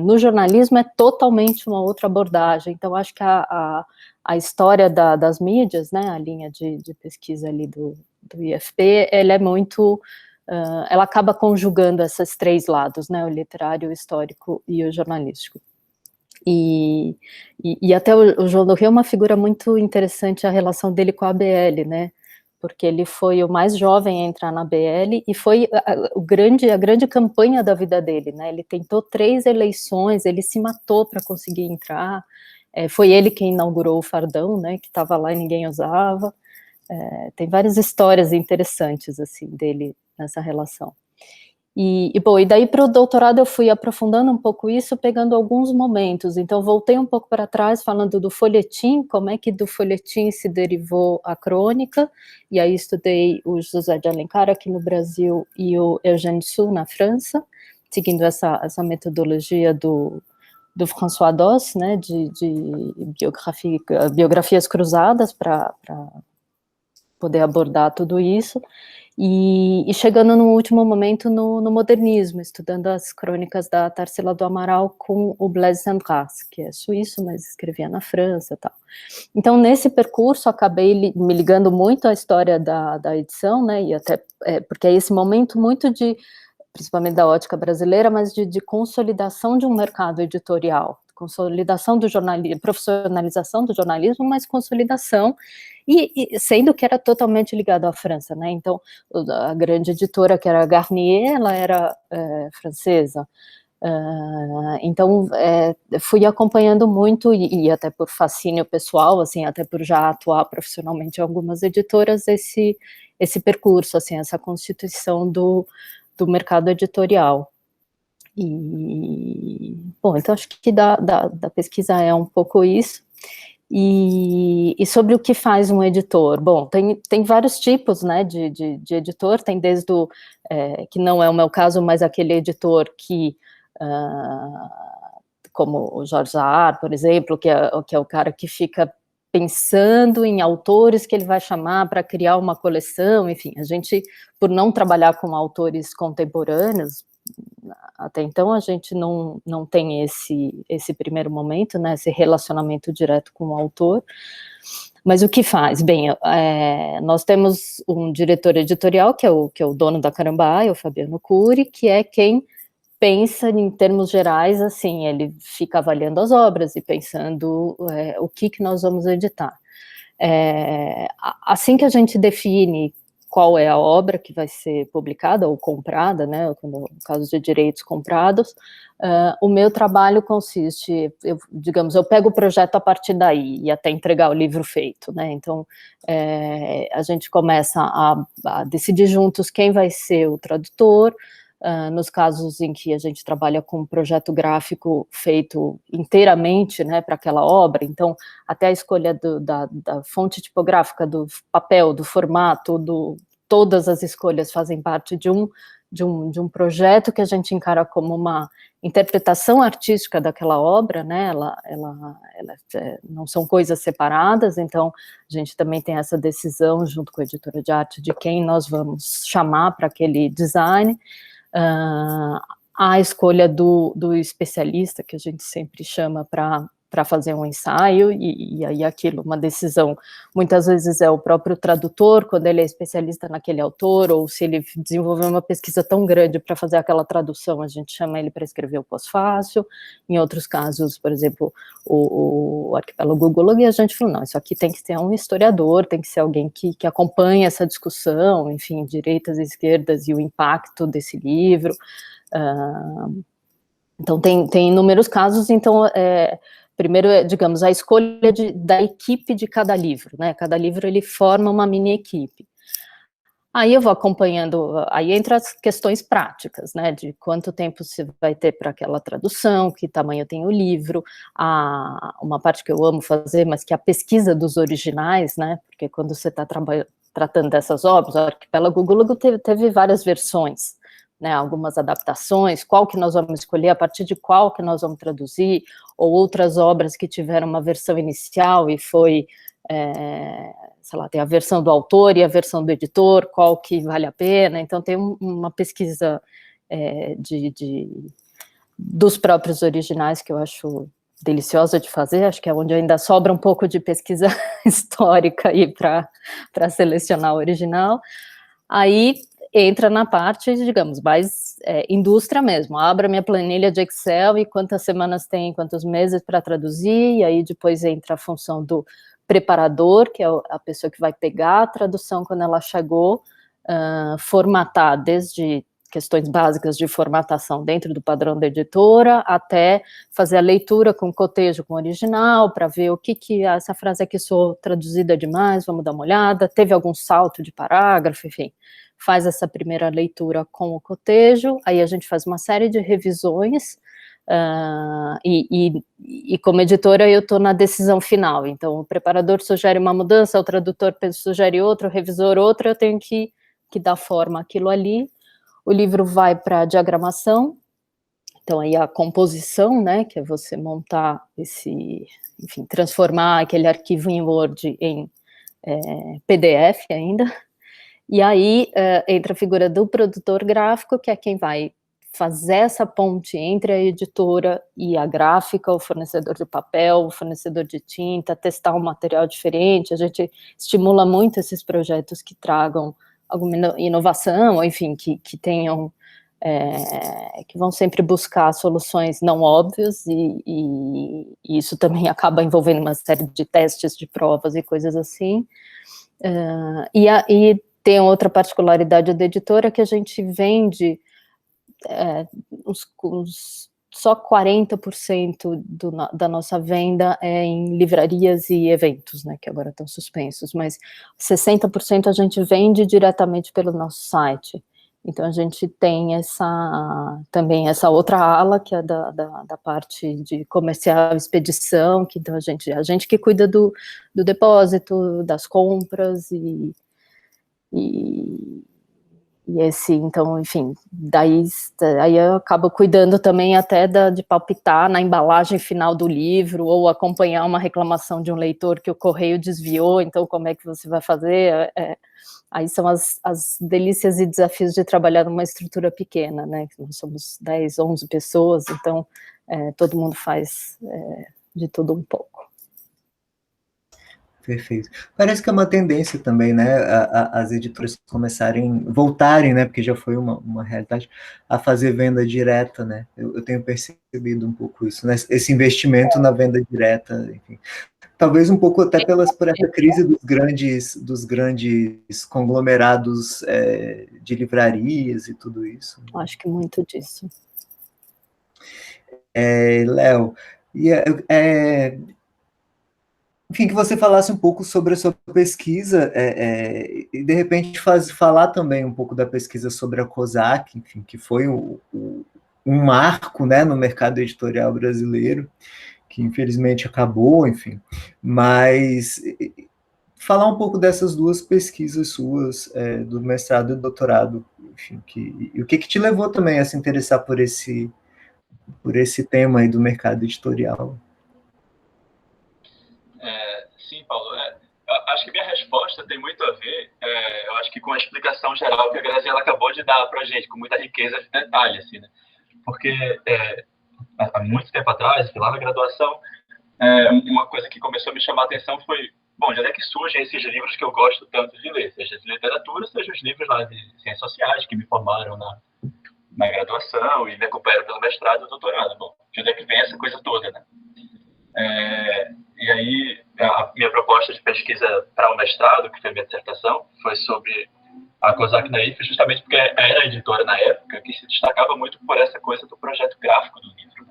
Speaker 2: No jornalismo é totalmente uma outra abordagem, então acho que a história das mídias, né, a linha de pesquisa ali do IFP, ela é muito... ela acaba conjugando esses três lados, né, o literário, o histórico e o jornalístico. E até o João do Rio é uma figura muito interessante, a relação dele com a ABL, né, porque ele foi o mais jovem a entrar na ABL, e foi a grande campanha da vida dele, né, ele tentou 3 eleições, ele se matou para conseguir entrar, foi ele quem inaugurou o fardão, né, que estava lá e ninguém usava. Tem várias histórias interessantes, assim, dele nessa relação. Bom, e daí para o doutorado eu fui aprofundando um pouco isso, pegando alguns momentos, então voltei um pouco para trás, falando do folhetim, como é que do folhetim se derivou a crônica, e aí estudei o José de Alencar aqui no Brasil e o Eugène Sue na França, seguindo essa metodologia do François Doss, né, de biografias cruzadas para poder abordar tudo isso, e chegando no último momento no modernismo, estudando as crônicas da Tarsila do Amaral com o Blaise Cendrars, que é suíço, mas escrevia na França e tal. Então, nesse percurso, acabei me ligando muito à história da edição, né, e até, porque é esse momento muito principalmente da ótica brasileira, mas de consolidação de um mercado editorial, consolidação do jornalismo, profissionalização do jornalismo, mas consolidação, e sendo que era totalmente ligado à França, né, então a grande editora, que era a Garnier, ela era francesa, então fui acompanhando muito, e até por fascínio pessoal, assim, até por já atuar profissionalmente em algumas editoras, esse percurso, assim, essa constituição do mercado editorial. Bom, então acho que da pesquisa é um pouco isso. E sobre o que faz um editor, bom, tem vários tipos, né, de editor, tem desde que não é o meu caso, mas aquele editor que, como o Jorge Zahar, por exemplo, que é o cara que fica pensando em autores que ele vai chamar para criar uma coleção, enfim, a gente, por não trabalhar com autores contemporâneos, até então a gente não tem esse primeiro momento, né, esse relacionamento direto com o autor. Mas o que faz? Bem, nós temos um diretor editorial, que é o dono da Carambaia, o Fabiano Cury, que é quem pensa em termos gerais, assim, ele fica avaliando as obras e pensando o que nós vamos editar. Assim que a gente define qual é a obra que vai ser publicada ou comprada, né, no caso de direitos comprados, o meu trabalho consiste, eu pego o projeto a partir daí, e até entregar o livro feito, né, então a gente começa a decidir juntos quem vai ser o tradutor, nos casos em que a gente trabalha com um projeto gráfico feito inteiramente, né, para aquela obra, então até a escolha da fonte tipográfica, do papel, do formato, todas as escolhas fazem parte de um projeto que a gente encara como uma interpretação artística daquela obra, né, não são coisas separadas, então a gente também tem essa decisão, junto com a editora de arte, de quem nós vamos chamar para aquele design. A escolha do especialista, que a gente sempre chama para fazer um ensaio, e aí aquilo, uma decisão, muitas vezes é o próprio tradutor, quando ele é especialista naquele autor, ou se ele desenvolveu uma pesquisa tão grande para fazer aquela tradução, a gente chama ele para escrever o pós-fácil. Em outros casos, por exemplo, o Arquipélago Gulag, a gente falou, não, isso aqui tem que ter um historiador, tem que ser alguém que acompanha essa discussão, enfim, direitas e esquerdas e o impacto desse livro. Então, tem inúmeros casos. Então, primeiro, digamos, a escolha da equipe de cada livro, né? Cada livro, ele forma uma mini equipe. Aí eu vou acompanhando, aí entra as questões práticas, né, de quanto tempo você vai ter para aquela tradução, que tamanho tem o livro, uma parte que eu amo fazer, mas que é a pesquisa dos originais, né, porque quando você está tratando dessas obras, o Arquipélago Gulag teve várias versões, né, algumas adaptações, qual que nós vamos escolher, a partir de qual que nós vamos traduzir, ou outras obras que tiveram uma versão inicial e foi, sei lá, tem a versão do autor e a versão do editor, qual que vale a pena. Então tem uma pesquisa dos próprios originais que eu acho deliciosa de fazer, acho que é onde ainda sobra um pouco de pesquisa histórica aí para selecionar o original. Aí entra na parte, digamos, mais indústria mesmo, abra minha planilha de Excel e quantas semanas tem, quantos meses para traduzir, e aí depois entra a função do preparador, que é a pessoa que vai pegar a tradução quando ela chegou, formatar desde questões básicas de formatação dentro do padrão da editora, até fazer a leitura com cotejo com o original, para ver o que essa frase aqui sou traduzida demais, vamos dar uma olhada, teve algum salto de parágrafo, enfim, faz essa primeira leitura com o cotejo, aí a gente faz uma série de revisões, e como editora eu estou na decisão final, então o preparador sugere uma mudança, o tradutor sugere outra, o revisor outra, eu tenho que dar forma àquilo ali. O livro vai para a diagramação, então aí a composição, né, que é você montar enfim, transformar aquele arquivo em Word em PDF ainda, e aí entra a figura do produtor gráfico, que é quem vai fazer essa ponte entre a editora e a gráfica, o fornecedor de papel, o fornecedor de tinta, testar um material diferente. A gente estimula muito esses projetos que tragam alguma inovação, ou enfim, que tenham, que vão sempre buscar soluções não óbvias, e isso também acaba envolvendo uma série de testes, de provas e coisas assim. E tem outra particularidade da editora, que a gente vende só 40% da nossa venda é em livrarias e eventos, né, que agora estão suspensos, mas 60% a gente vende diretamente pelo nosso site. Então a gente tem também essa outra ala, que é da parte de comercial e expedição, que então a gente que cuida do depósito, das compras, e então, enfim, aí eu acabo cuidando também até de palpitar na embalagem final do livro, ou acompanhar uma reclamação de um leitor que o correio desviou, então como é que você vai fazer? Aí são as delícias e desafios de trabalhar numa estrutura pequena, né? Nós somos 10, 11 pessoas, então todo mundo faz de tudo um pouco.
Speaker 1: Perfeito. Parece que é uma tendência também, né, as editoras voltarem, né, porque já foi uma realidade, a fazer venda direta, né, eu tenho percebido um pouco isso, né, esse investimento na venda direta, enfim. Talvez um pouco até por essa crise dos grandes conglomerados de livrarias e tudo isso.
Speaker 2: Acho que muito disso.
Speaker 1: Léo, enfim, que você falasse um pouco sobre a sua pesquisa e, de repente, falar também um pouco da pesquisa sobre a COSAC, enfim, que foi um marco, né, no mercado editorial brasileiro, que infelizmente acabou, enfim, mas falar um pouco dessas duas pesquisas suas, do mestrado e do doutorado, enfim, e o que te levou também a se interessar por esse tema aí do mercado editorial?
Speaker 3: Sim, Paulo. Eu acho que minha resposta tem muito a ver, eu acho que com a explicação geral que a Graziela acabou de dar para a gente, com muita riqueza de detalhe, assim, né? Porque há muito tempo atrás, lá na graduação, uma coisa que começou a me chamar a atenção foi, bom, de onde é que surgem esses livros que eu gosto tanto de ler, seja de literatura, seja os livros lá de ciências sociais que me formaram na graduação e me acompanharam pelo mestrado e doutorado. Bom, de onde é que vem essa coisa toda, né? E aí, a minha proposta de pesquisa para o mestrado, que foi a minha dissertação, foi sobre a COSAC Naif, justamente porque era a editora na época que se destacava muito por essa coisa do projeto gráfico do livro.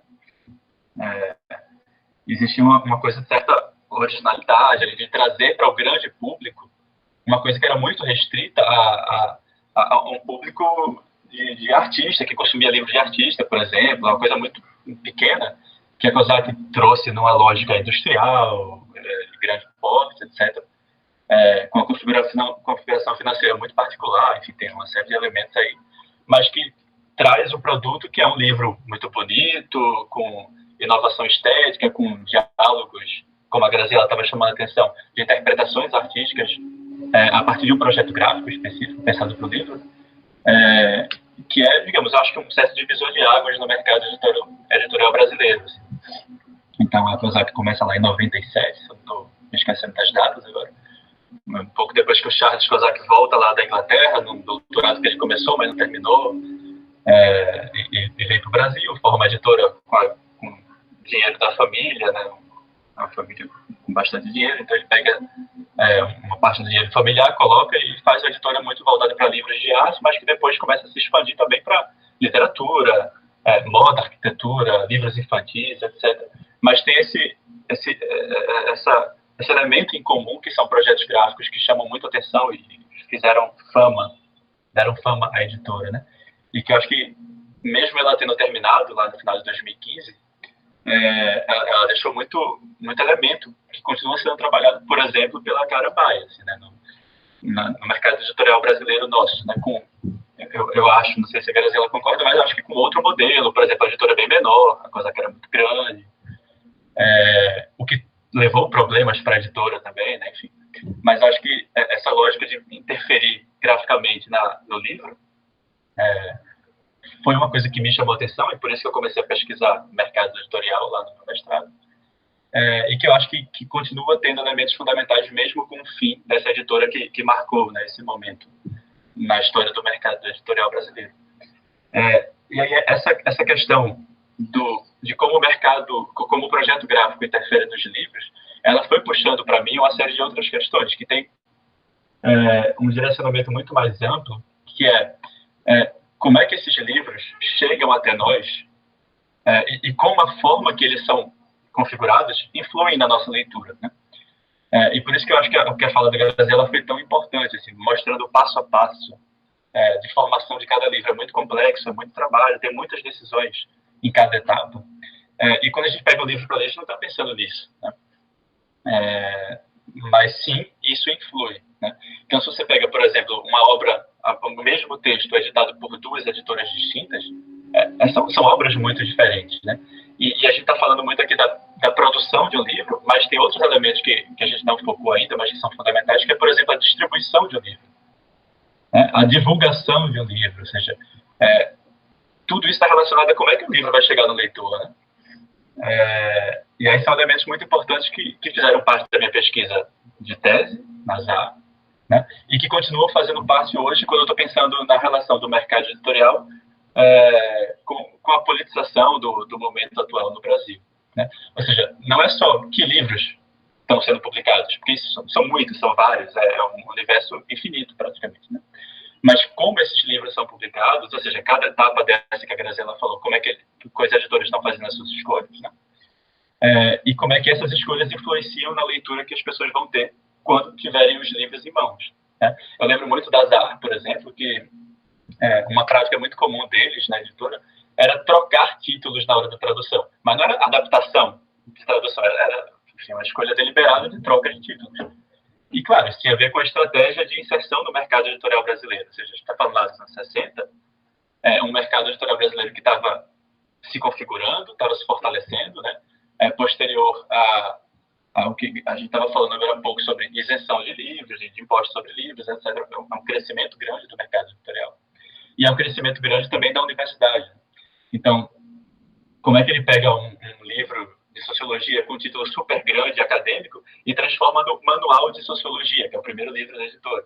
Speaker 3: Existia uma coisa de certa originalidade, ali, de trazer para o grande público uma coisa que era muito restrita a um público de artista, que consumia livros de artista, por exemplo, uma coisa muito pequena, que a COSAC trouxe numa lógica industrial, de grande porte, etc., com a configuração financeira muito particular, enfim, tem uma série de elementos aí, mas que traz um produto que é um livro muito bonito, com inovação estética, com diálogos, como a Graziela estava chamando a atenção, de interpretações artísticas a partir de um projeto gráfico específico pensado para o livro, que é, digamos, eu acho que um certo divisor de águas no mercado editorial brasileiro. Assim. Então, a COSAC começa lá em 97, se eu não estou me esquecendo das datas agora. Um pouco depois que o Charles COSAC volta lá da Inglaterra, no doutorado que ele começou, mas não terminou, e veio para o Brasil, forma uma editora com dinheiro da família, né? Uma família com bastante dinheiro, então ele pega uma parte do dinheiro familiar, coloca e faz uma editora muito voltada para livros de arte, mas que depois começa a se expandir também para literatura, moda, arquitetura, livros infantis, etc. Mas tem esse elemento em comum, que são projetos gráficos que chamam muito atenção e deram fama à editora, né? E que eu acho que, mesmo ela tendo terminado lá no final de 2015, ela deixou muito elemento que continua sendo trabalhado, por exemplo, pela Clara Baia, assim, né, no mercado editorial brasileiro nosso, né, eu acho, não sei se a Graziela concorda, mas eu acho que com outro modelo, por exemplo, a editora é bem menor, a coisa que era muito grande, o que levou problemas para a editora também, né, enfim. Mas acho que essa lógica de interferir graficamente no livro foi uma coisa que me chamou a atenção e por isso que eu comecei a pesquisar mercado editorial lá no meu mestrado. E que eu acho que continua tendo elementos fundamentais mesmo com o fim dessa editora que marcou, né, esse momento na história do mercado editorial brasileiro. E aí essa questão de como o mercado, como o projeto gráfico interfere nos livros, ela foi puxando para mim uma série de outras questões que tem um direcionamento muito mais amplo, que como é que esses livros chegam até nós e como a forma que eles são configurados influem na nossa leitura, né? E por isso que eu acho que a fala da Graziela foi tão importante, assim, mostrando o passo a passo de formação de cada livro. É muito complexo, é muito trabalho, tem muitas decisões em cada etapa. E quando a gente pega o livro para ler, a gente não está pensando nisso, né? Mas sim, isso influi, né? Então, se você pega, por exemplo, uma obra, o mesmo texto editado por duas editoras distintas, são obras muito diferentes, né? E a gente está falando muito aqui da produção de um livro, mas tem outros elementos que a gente não focou ainda, mas que são fundamentais, que é, por exemplo, a distribuição de um livro, né? A divulgação de um livro, ou seja, tudo isso está relacionado a como é que o livro vai chegar no leitor, né? E aí são elementos muito importantes que fizeram parte da minha pesquisa de tese, na ZA, né? E que continuam fazendo parte hoje, quando eu estou pensando na relação do mercado editorial com a politização do momento atual no Brasil, né? Ou seja, não é só que livros estão sendo publicados, porque isso são muitos, são vários, é um universo infinito praticamente, né? Mas como esses livros são publicados, ou seja, cada etapa dessa que a Graziela falou, como é que os editores estão fazendo as suas escolhas, né? e como é que essas escolhas influenciam na leitura que as pessoas vão ter quando tiverem os livros em mãos, né? Eu lembro muito da Zahar, por exemplo, que uma prática muito comum deles na editora era trocar títulos na hora da tradução, mas não era adaptação de tradução, era enfim, uma escolha deliberada de troca de títulos. E, claro, isso tinha a ver com a estratégia de inserção no mercado editorial brasileiro. Ou seja, a gente está falando lá dos anos 60, um mercado editorial brasileiro que estava se configurando, estava se fortalecendo, né? Posterior ao que a gente estava falando agora há pouco sobre isenção de livros, de impostos sobre livros, etc. É um crescimento grande do mercado editorial. E é um crescimento grande também da universidade. Então, como é que ele pega um livro de sociologia com um título super grande, acadêmico, e transforma no Manual de Sociologia, que é o primeiro livro da editora?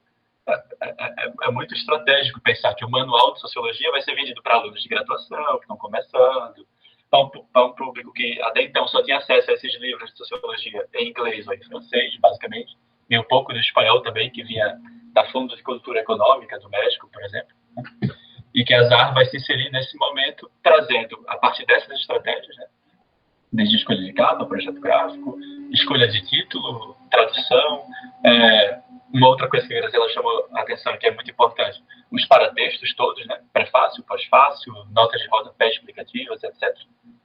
Speaker 3: É muito estratégico pensar que o Manual de Sociologia vai ser vendido para alunos de graduação, que estão começando, para um público que até então só tinha acesso a esses livros de sociologia em inglês ou em francês, basicamente, e um pouco do espanhol também, que vinha da Fundo de Cultura Econômica do México, por exemplo, né? E que a Zahar vai se inserir nesse momento, trazendo, a partir dessas estratégias, né, desde escolha de capa, projeto gráfico, escolha de título, tradução, uma outra coisa que a Graziela chamou a atenção, que é muito importante, os paratextos todos, né, prefácio, pós-fácio, notas de rodapé explicativas, etc.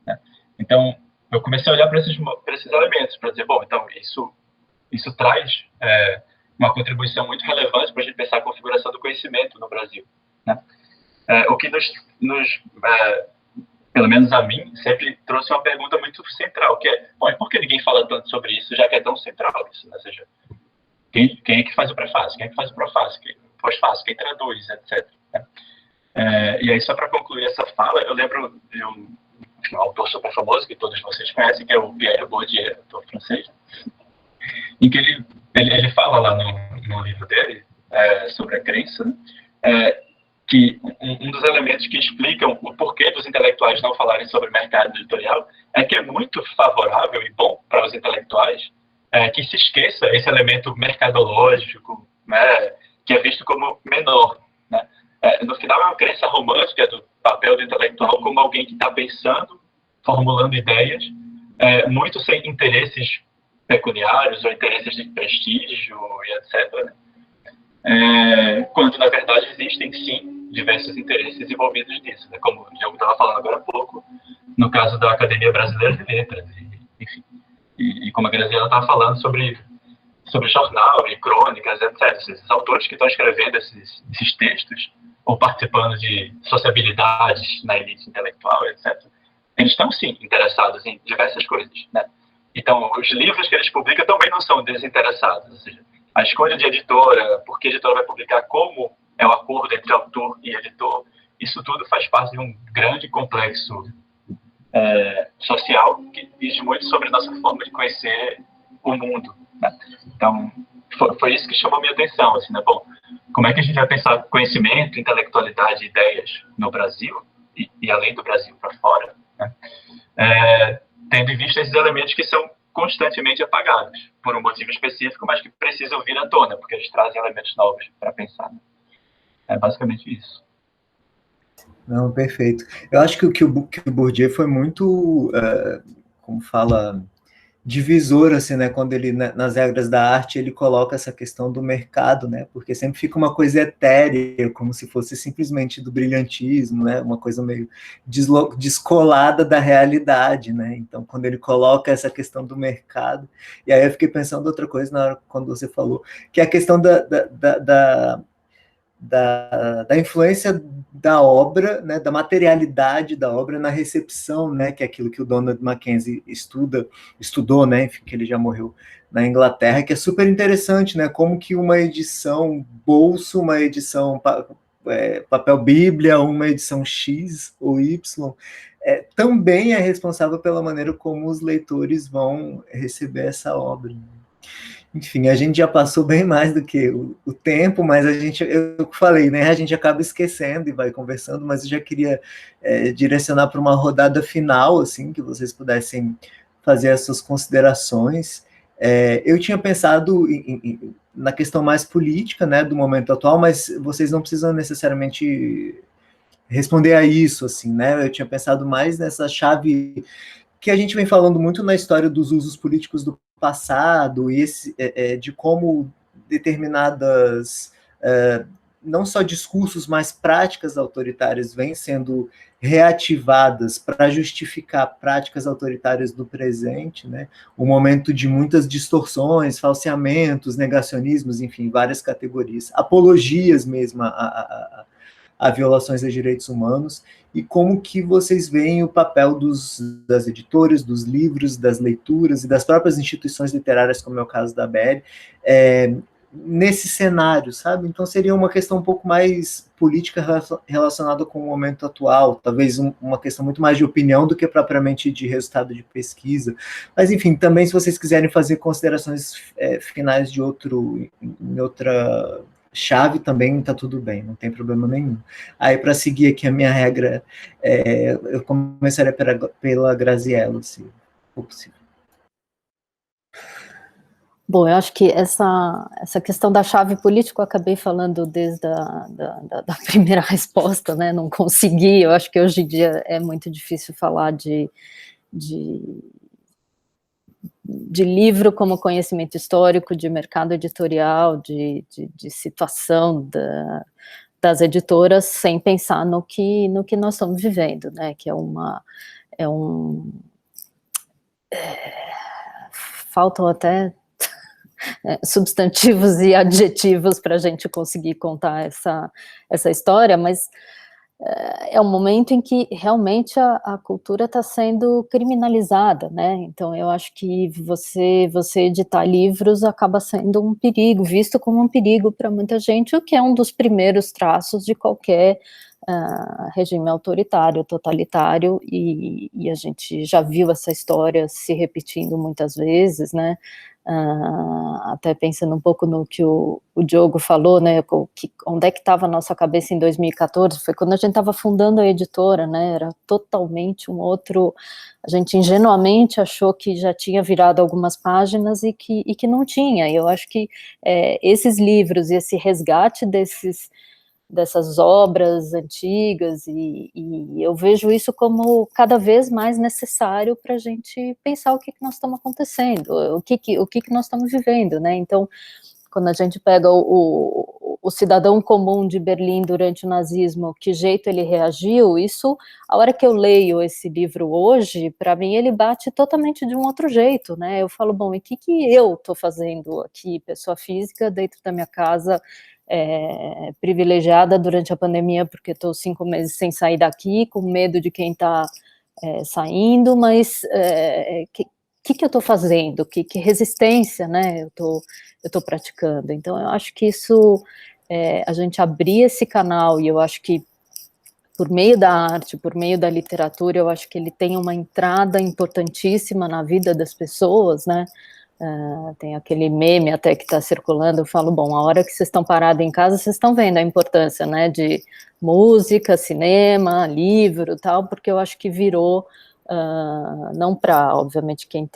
Speaker 3: Né? Então, eu comecei a olhar para esses elementos, para dizer, bom, então, isso traz uma contribuição muito relevante para a gente pensar a configuração do conhecimento no Brasil, né? O que pelo menos a mim, sempre trouxe uma pergunta muito central, que é, bom, e por que ninguém fala tanto sobre isso, já que é tão central isso, né? Ou seja, quem é que faz o prefácio, quem é que faz o prefácio, quem pós-fácio, quem traduz, etc. Né? E aí, só para concluir essa fala, eu lembro de um autor super famoso, que todos vocês conhecem, que é o Pierre Bourdieu, autor francês, em que ele fala lá no livro dele, sobre a crença, né? Que um dos elementos que explicam o porquê dos intelectuais não falarem sobre mercado editorial é que é muito favorável e bom para os intelectuais que se esqueça esse elemento mercadológico, né, que é visto como menor. Né? No final, é uma crença romântica do papel do intelectual como alguém que está pensando, formulando ideias, muito sem interesses pecuniários ou interesses de prestígio e etc., né? Quando, na verdade, existem, sim, diversos interesses envolvidos nisso, né? Como o Diogo estava falando agora há pouco, no caso da Academia Brasileira de Letras, enfim. E como a Graziela estava falando sobre jornal e crônicas, etc. Esses autores que estão escrevendo esses textos, ou participando de sociabilidades na elite intelectual, etc., eles estão, sim, interessados em diversas coisas, né? Então, os livros que eles publicam também não são desinteressados, ou seja, a escolha de editora, por que a editora vai publicar, como é o acordo entre autor e editor, isso tudo faz parte de um grande complexo social que diz muito sobre a nossa forma de conhecer o mundo, né? Então, foi isso que chamou a minha atenção, assim, né? Bom, como é que a gente vai pensar conhecimento, intelectualidade, ideias no Brasil e além do Brasil para fora, né? Tendo em vista esses elementos que são constantemente apagados, por um motivo específico, mas que precisam vir à tona, porque eles trazem elementos novos para pensar. É basicamente isso.
Speaker 1: Não, perfeito. Eu acho que o Bourdieu foi muito, como fala, divisor, assim, né, quando ele, nas regras da arte, ele coloca essa questão do mercado, né, porque sempre fica uma coisa etérea, como se fosse simplesmente do brilhantismo, né, uma coisa meio descolada da realidade, né, então quando ele coloca essa questão do mercado, e aí eu fiquei pensando outra coisa na hora quando você falou, que é a questão da influência da obra, né, da materialidade da obra na recepção, né, que é aquilo que o Donald Mackenzie estudou, né, enfim, que ele já morreu na Inglaterra, que é super interessante, né, como que uma edição bolso, uma edição papel bíblia, uma edição X ou Y, também é responsável pela maneira como os leitores vão receber essa obra. Enfim, a gente já passou bem mais do que o tempo, mas eu falei, né? A gente acaba esquecendo e vai conversando, mas eu já queria direcionar para uma rodada final, assim, que vocês pudessem fazer as suas considerações. Eu tinha pensado na questão mais política, né, do momento atual, mas vocês não precisam necessariamente responder a isso, assim, né? Eu tinha pensado mais nessa chave que a gente vem falando muito na história dos usos políticos do passado, e de como determinadas, não só discursos, mas práticas autoritárias vêm sendo reativadas para justificar práticas autoritárias do presente, né? Um momento de muitas distorções, falseamentos, negacionismos, enfim, várias categorias, apologias mesmo a violações de direitos humanos, e como que vocês veem o papel das editoras, dos livros, das leituras e das próprias instituições literárias, como é o caso da ABL, nesse cenário, sabe? Então seria uma questão um pouco mais política relacionada com o momento atual, talvez uma questão muito mais de opinião do que propriamente de resultado de pesquisa. Mas, enfim, também se vocês quiserem fazer considerações finais em outra chave, também está tudo bem, não tem problema nenhum. Aí, para seguir aqui a minha regra, eu começaria pela Graziella, se for possível.
Speaker 2: Bom, eu acho que essa questão da chave política eu acabei falando desde da primeira resposta, né? Não consegui. Eu acho que hoje em dia é muito difícil falar de livro como conhecimento histórico, de mercado editorial, de situação das editoras, sem pensar no que nós estamos vivendo, né? Que faltam até substantivos e adjetivos para a gente conseguir contar essa história, mas é um momento em que realmente a cultura está sendo criminalizada, né? Então eu acho que você editar livros acaba sendo um perigo, visto como um perigo para muita gente, o que é um dos primeiros traços de qualquer regime autoritário, totalitário, e a gente já viu essa história se repetindo muitas vezes, né? Até pensando um pouco no que o Diogo falou, né, onde é que estava a nossa cabeça em 2014, foi quando a gente estava fundando a editora, né, era totalmente um outro, a gente ingenuamente achou que já tinha virado algumas páginas e que não tinha, e eu acho que esses livros e esse resgate dessas obras antigas, e eu vejo isso como cada vez mais necessário para a gente pensar o que nós estamos acontecendo, o que nós estamos vivendo, né? Então, quando a gente pega o cidadão comum de Berlim durante o nazismo, que jeito ele reagiu, isso, a hora que eu leio esse livro hoje, para mim ele bate totalmente de um outro jeito, né? Eu falo, bom, e o que eu estou fazendo aqui, pessoa física, dentro da minha casa, privilegiada durante a pandemia, porque estou 5 meses sem sair daqui, com medo de quem está saindo, mas que eu estou fazendo? Que resistência, né, eu estou praticando? Então, eu acho que isso, a gente abrir esse canal, e eu acho que por meio da arte, por meio da literatura, eu acho que ele tem uma entrada importantíssima na vida das pessoas, né? Tem aquele meme até que está circulando, eu falo, bom, a hora que vocês estão parados em casa, vocês estão vendo a importância, né, de música, cinema, livro, tal, porque eu acho que virou, não para, obviamente, quem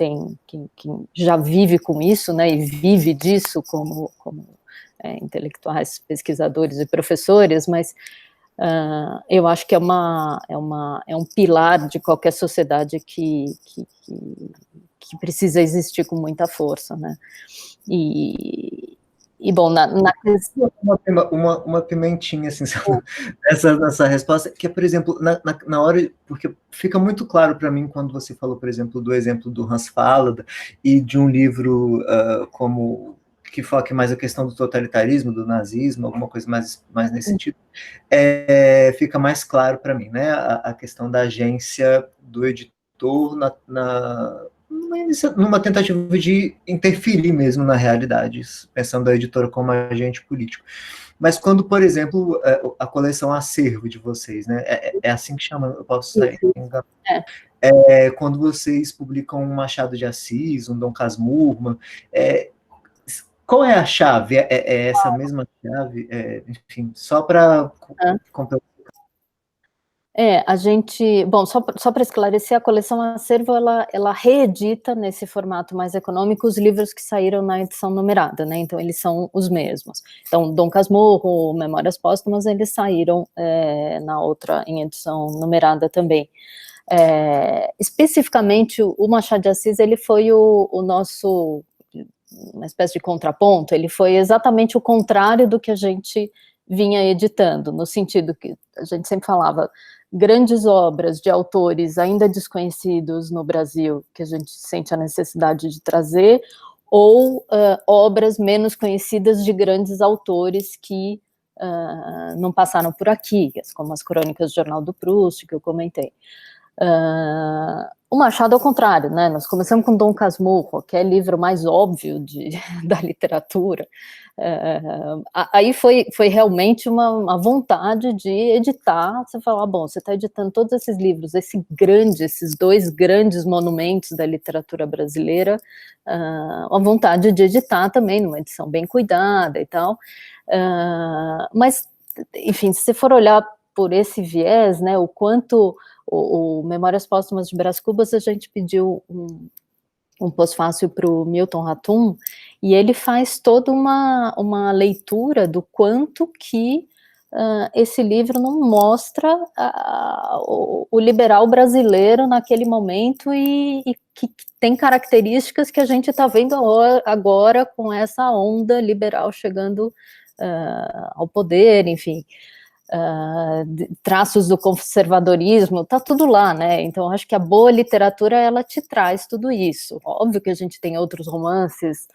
Speaker 2: já vive com isso, né, e vive disso como intelectuais, pesquisadores e professores, mas eu acho que é um pilar de qualquer sociedade que precisa existir com muita força, né? E bom,
Speaker 1: uma pimentinha, assim, nessa resposta, que é, por exemplo, na hora, porque fica muito claro para mim quando você falou, por exemplo, do exemplo do Hans Fallada e de um livro como que foque mais a questão do totalitarismo, do nazismo, alguma coisa mais nesse sentido, fica mais claro para mim, né? A questão da agência do editor numa tentativa de interferir mesmo na realidade, pensando a editora como agente político. Mas quando, por exemplo, a coleção Acervo de vocês, né? É assim que chama, eu posso estar enganado. Quando vocês publicam um Machado de Assis, um Dom Casmurro, qual é a chave? É essa mesma chave? Enfim, só para completar.
Speaker 2: A gente, bom, só para esclarecer, a coleção Acervo, ela reedita nesse formato mais econômico os livros que saíram na edição numerada, né, então eles são os mesmos. Então, Dom Casmurro, Memórias Póstumas, eles saíram na outra, em edição numerada também. Especificamente, o Machado de Assis, ele foi o nosso, uma espécie de contraponto, ele foi exatamente o contrário do que a gente vinha editando, no sentido que a gente sempre falava, grandes obras de autores ainda desconhecidos no Brasil, que a gente sente a necessidade de trazer, ou obras menos conhecidas de grandes autores que não passaram por aqui, como as Crônicas do Jornal do Proust, que eu comentei. O Machado, ao contrário, né? Nós começamos com Dom Casmurro, que é o livro mais óbvio da literatura. Aí foi realmente uma vontade de editar. Você fala, bom, você está editando todos esses livros, esses dois grandes monumentos da literatura brasileira, uma vontade de editar também, numa edição bem cuidada e tal. Mas, enfim, se você for olhar por esse viés, né, o quanto o Memórias Póstumas de Brás Cubas, a gente pediu um pós-fácil para o Milton Ratum, e ele faz toda uma leitura do quanto que esse livro não mostra o liberal brasileiro naquele momento e que tem características que a gente está vendo agora com essa onda liberal chegando ao poder, enfim. Traços do conservadorismo, tá tudo lá, né? Então acho que a boa literatura ela te traz tudo isso. Óbvio que a gente tem outros romances,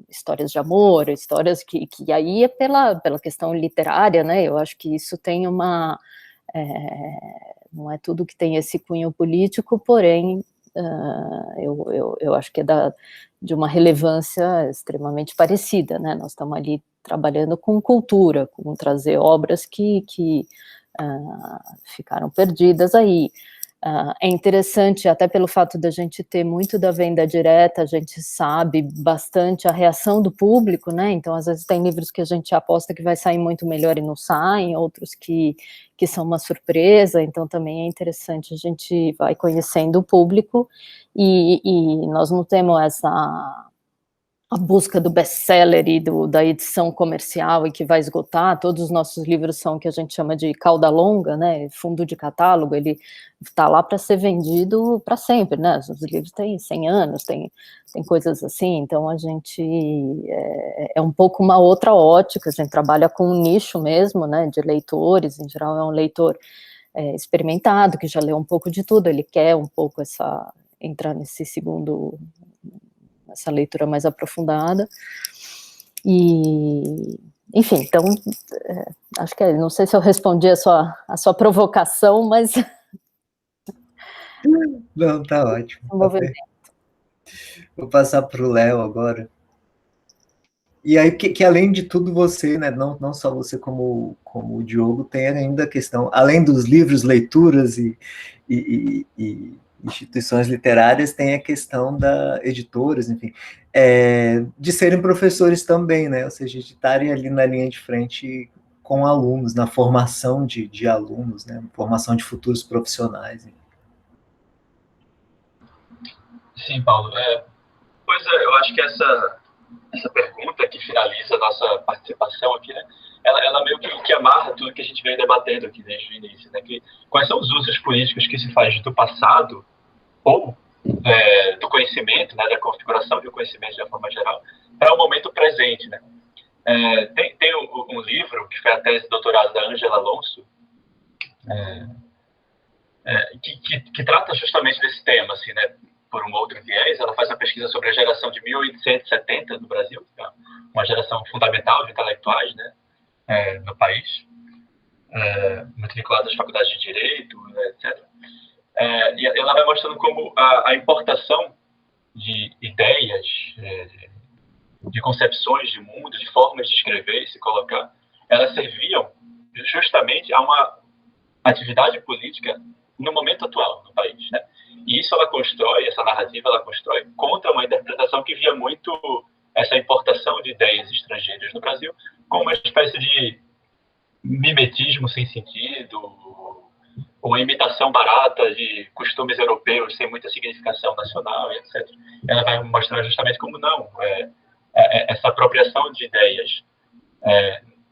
Speaker 2: histórias de amor, histórias que aí é pela questão literária, né? Eu acho que isso tem não é tudo que tem esse cunho político, porém eu acho que é de uma relevância extremamente parecida, né? Nós estamos ali trabalhando com cultura, com trazer obras que ficaram perdidas aí. É interessante, até pelo fato da gente ter muito da venda direta, a gente sabe bastante a reação do público, né? Então, às vezes, tem livros que a gente aposta que vai sair muito melhor e não saem, outros que são uma surpresa, então também é interessante, a gente vai conhecendo o público e nós não temos a busca do best-seller e da edição comercial e que vai esgotar. Todos os nossos livros são o que a gente chama de cauda longa, né, fundo de catálogo, ele está lá para ser vendido para sempre, né, os livros têm 100 anos, tem coisas assim, então a gente é um pouco uma outra ótica, a gente trabalha com um nicho mesmo, né, de leitores, em geral é um leitor experimentado, que já leu um pouco de tudo, ele quer um pouco entrar nesse segundo, essa leitura mais aprofundada, e, enfim, então, acho que não sei se eu respondi a sua provocação, mas...
Speaker 1: Não, tá ótimo. Vou passar para o Léo agora. E aí, que além de tudo você, né, não só você como o Diogo, tem ainda a questão, além dos livros, leituras e instituições literárias, tem a questão da editoras, enfim, de serem professores também, né, ou seja, de estarem ali na linha de frente com alunos, na formação de alunos, né, formação de futuros profissionais.
Speaker 3: Sim, Paulo. Pois é, eu acho que essa pergunta que finaliza a nossa participação aqui, né, ela meio que amarra tudo que a gente vem debatendo aqui desde o início, né, quais são os usos políticos que se faz do passado ou do conhecimento, né, da configuração do conhecimento de uma forma geral, para o momento presente, né. Tem um livro que foi a tese de doutorado da Ângela Alonso, que trata justamente desse tema, assim, né, por um outro viés. Ela faz uma pesquisa sobre a geração de 1870 no Brasil, uma geração fundamental de intelectuais, né, no país, matriculada nas faculdades de Direito, etc. E ela vai mostrando como a importação de ideias, de concepções de mundo, de formas de escrever e se colocar, elas serviam justamente a uma atividade política no momento atual no país, né? E isso essa narrativa ela constrói contra uma interpretação que via muito essa importação de ideias estrangeiras no Brasil como uma espécie de mimetismo sem sentido, uma imitação barata de costumes europeus sem muita significação nacional, etc. Ela vai mostrar justamente como não, essa apropriação de ideias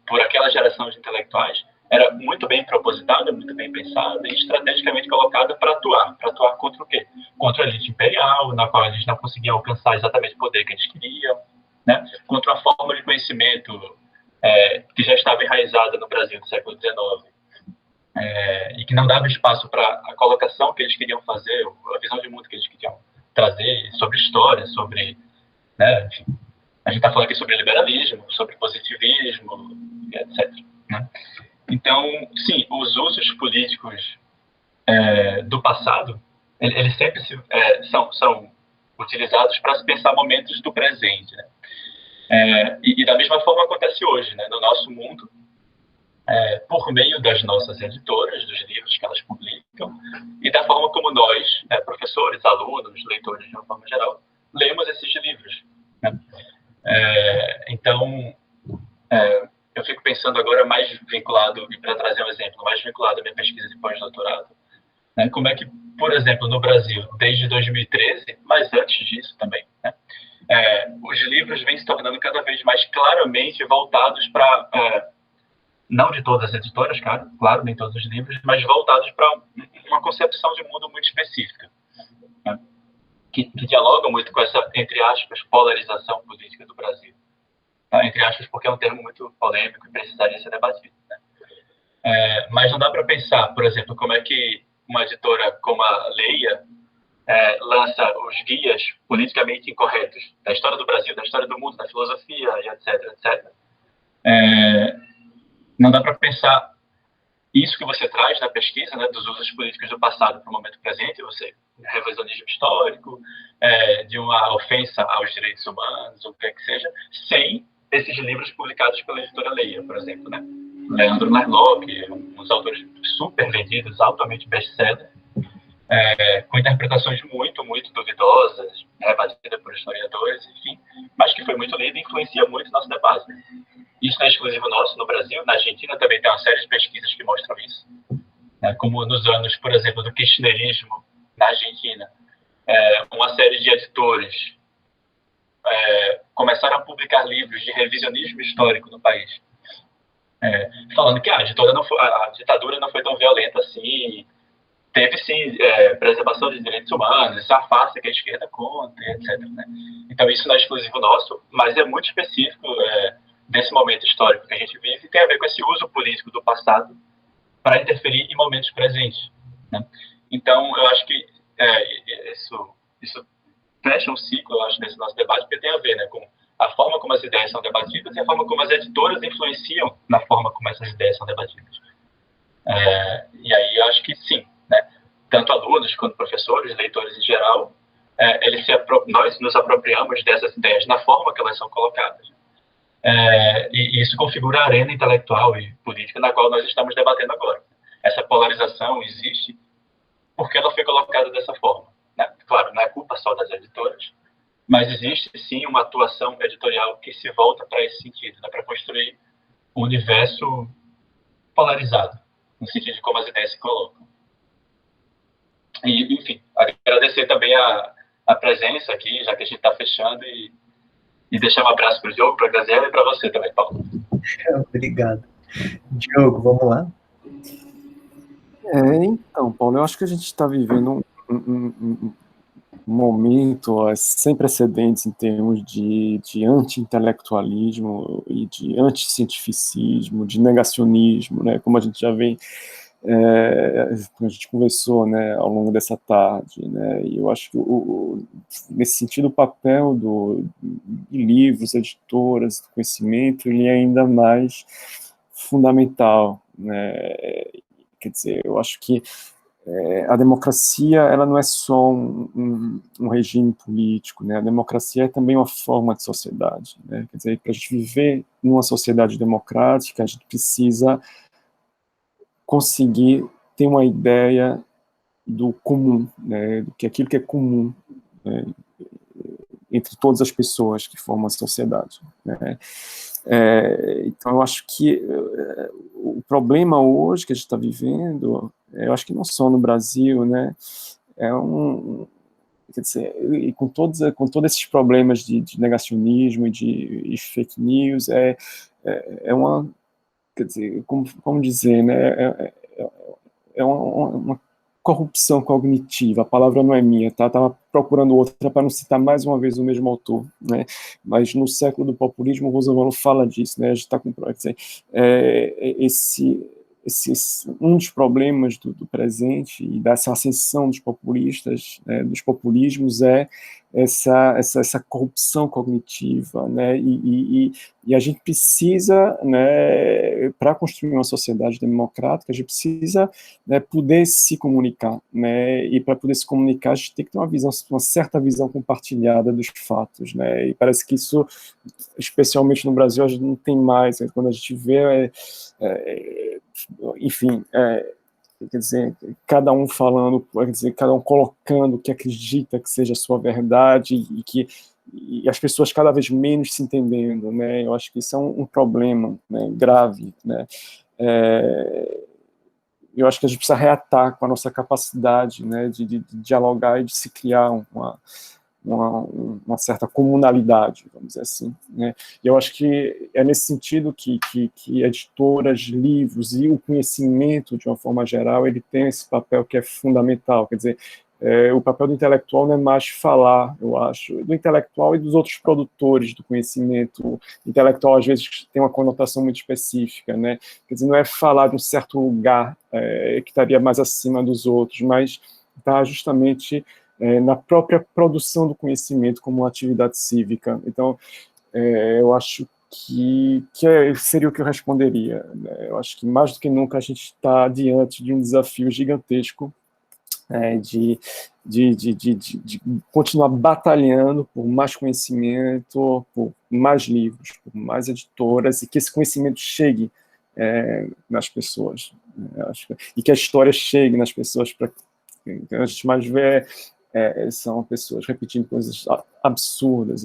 Speaker 3: por aquela geração de intelectuais era muito bem propositada, muito bem pensada e estrategicamente colocada para atuar contra o quê? Contra a elite imperial, na qual eles não conseguiam alcançar exatamente o poder que eles queriam, né? Contra uma forma de conhecimento que já estava enraizada no Brasil do século XIX, e que não dava espaço para a colocação que eles queriam fazer, a visão de mundo que eles queriam trazer sobre história, sobre, né, enfim, a gente está falando aqui sobre liberalismo, sobre positivismo, etc. Né? Então, sim, os usos políticos do passado, eles sempre são utilizados para se pensar momentos do presente. Né? E da mesma forma acontece hoje, né? No nosso mundo, por meio das nossas editoras, dos livros que elas publicam, e da forma como nós, professores, alunos, leitores de uma forma geral, lemos esses livros. Né? Então, eu fico pensando agora mais vinculado, e para trazer um exemplo, mais vinculado à minha pesquisa de pós-doutorado, né? Como é que, por exemplo, no Brasil, desde 2013, mas antes disso também, né? Os livros vêm se tornando cada vez mais claramente voltados para... não de todas as editoras, claro, nem todos os livros, mas voltados para uma concepção de mundo muito específica, né? que dialoga muito com essa, entre aspas, polarização política do Brasil. Tá? Entre aspas, porque é um termo muito polêmico e precisaria ser debatido. Né? Mas não dá para pensar, por exemplo, como é que uma editora como a Leia lança os guias politicamente incorretos da história do Brasil, da história do mundo, da filosofia, e etc, etc. Não dá para pensar isso que você traz na pesquisa, né, dos usos políticos do passado para o momento presente, você revisionismo histórico, de uma ofensa aos direitos humanos, ou o que seja, sem esses livros publicados pela editora Leia, por exemplo, né? Leandro Narlock, uns autores super vendidos, altamente best-seller, com interpretações muito, muito duvidosas, rebatidas por historiadores, enfim, mas que foi muito lido e influencia muito nosso debate. Isso não é exclusivo nosso no Brasil, na Argentina também tem uma série de pesquisas que mostram isso, né? Como nos anos, por exemplo, do kirchnerismo na Argentina, uma série de editores começaram a publicar livros de revisionismo histórico no país, falando que a ditadura não foi tão violenta assim, teve sim preservação de direitos humanos, essa farsa que a esquerda conta, etc. Né? Então isso não é exclusivo nosso, mas é muito específico desse momento histórico que a gente vive e tem a ver com esse uso político do passado para interferir em momentos presentes. Né? Então eu acho que isso fecha um ciclo, eu acho, nesse nosso debate, porque tem a ver, né, com a forma como as ideias são debatidas e a forma como as editoras influenciam na forma como essas ideias são debatidas. E aí eu acho que sim, né? Tanto alunos quanto professores, leitores em geral, nós nos apropriamos dessas ideias na forma que elas são colocadas. E isso configura a arena intelectual e política na qual nós estamos debatendo agora. Essa polarização existe porque ela foi colocada dessa forma. Né? Claro, não é culpa só das editoras, mas existe sim uma atuação editorial que se volta para esse sentido, né? Para construir um universo polarizado, no sentido de como as ideias se colocam. E, enfim, agradecer também a presença aqui, já que a gente está fechando, e deixar um abraço para o Diogo, para a Graziela e para você também, Paulo.
Speaker 1: Obrigado. Diogo, vamos lá?
Speaker 4: Então, Paulo, eu acho que a gente está vivendo um momento sem precedentes em termos de anti-intelectualismo e de anti-cientificismo, de negacionismo, né, como a gente já vem, a gente conversou, né, ao longo dessa tarde, né, e eu acho que nesse sentido o papel de livros, editoras, do conhecimento, ele é ainda mais fundamental, né. Quer dizer, eu acho que a democracia, ela não é só um regime político, né? A democracia é também uma forma de sociedade, né? Quer dizer, para a gente viver numa sociedade democrática, a gente precisa conseguir ter uma ideia do comum, né? Do que aquilo que é comum, né? Entre todas as pessoas que formam a sociedade, né? Então, eu acho que o problema hoje que a gente está vivendo, eu acho que não só no Brasil, né, quer dizer, e com todos esses problemas de negacionismo e de fake news, quer dizer, como dizer, né, é uma corrupção cognitiva, a palavra não é minha, tá? Estava procurando outra para não citar mais uma vez o mesmo autor, né? Mas no século do populismo, o Roosevelt fala disso, né? A gente está com, quer dizer, um dos problemas do presente e dessa ascensão dos populistas, né, dos populismos, é essa corrupção cognitiva, né, e a gente precisa, né, para construir uma sociedade democrática, a gente precisa, né, poder se comunicar, né, e para poder se comunicar a gente tem que ter uma certa visão compartilhada dos fatos, né, e parece que isso, especialmente no Brasil, a gente não tem mais, né, quando a gente vê, enfim, quer dizer, cada um falando, quer dizer, cada um colocando o que acredita que seja a sua verdade e as pessoas cada vez menos se entendendo, né? Eu acho que isso é um problema, né, grave, né? Eu acho que a gente precisa reatar com a nossa capacidade, né, de dialogar e de se criar uma certa comunalidade, vamos dizer assim, né? E eu acho que é nesse sentido que editoras, livros e o conhecimento, de uma forma geral, ele tem esse papel que é fundamental, quer dizer, o papel do intelectual não é mais falar, eu acho, do intelectual e dos outros produtores do conhecimento. O intelectual, às vezes, tem uma conotação muito específica, né? Quer dizer, não é falar de um certo lugar que estaria mais acima dos outros, mas está justamente na própria produção do conhecimento como uma atividade cívica. Então, eu acho que seria o que eu responderia, né? Eu acho que, mais do que nunca, a gente está diante de um desafio gigantesco de continuar batalhando por mais conhecimento, por mais livros, por mais editoras, e que esse conhecimento chegue nas pessoas, né? E que a história chegue nas pessoas, para a gente mais vê são pessoas repetindo coisas absurdas,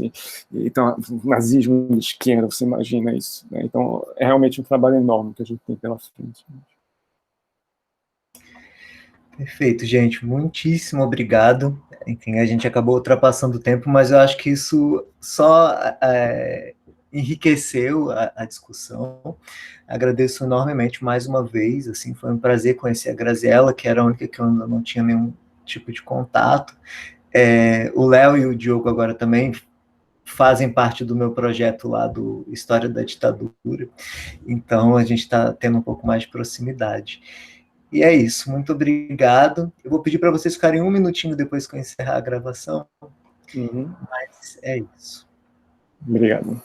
Speaker 4: então, nazismo de esquerda, você imagina isso, né? Então, é realmente um trabalho enorme que a gente tem pela frente.
Speaker 1: Perfeito, gente, muitíssimo obrigado. Enfim, a gente acabou ultrapassando o tempo, mas eu acho que isso só enriqueceu a discussão. Agradeço enormemente mais uma vez, assim, foi um prazer conhecer a Graziella, que era a única que eu ainda não tinha nenhum tipo de contato. O Léo e o Diogo agora também fazem parte do meu projeto lá do História da Ditadura, então a gente está tendo um pouco mais de proximidade. E é isso, muito obrigado. Eu vou pedir para vocês ficarem um minutinho depois que eu encerrar a gravação, mas é isso.
Speaker 4: Obrigado.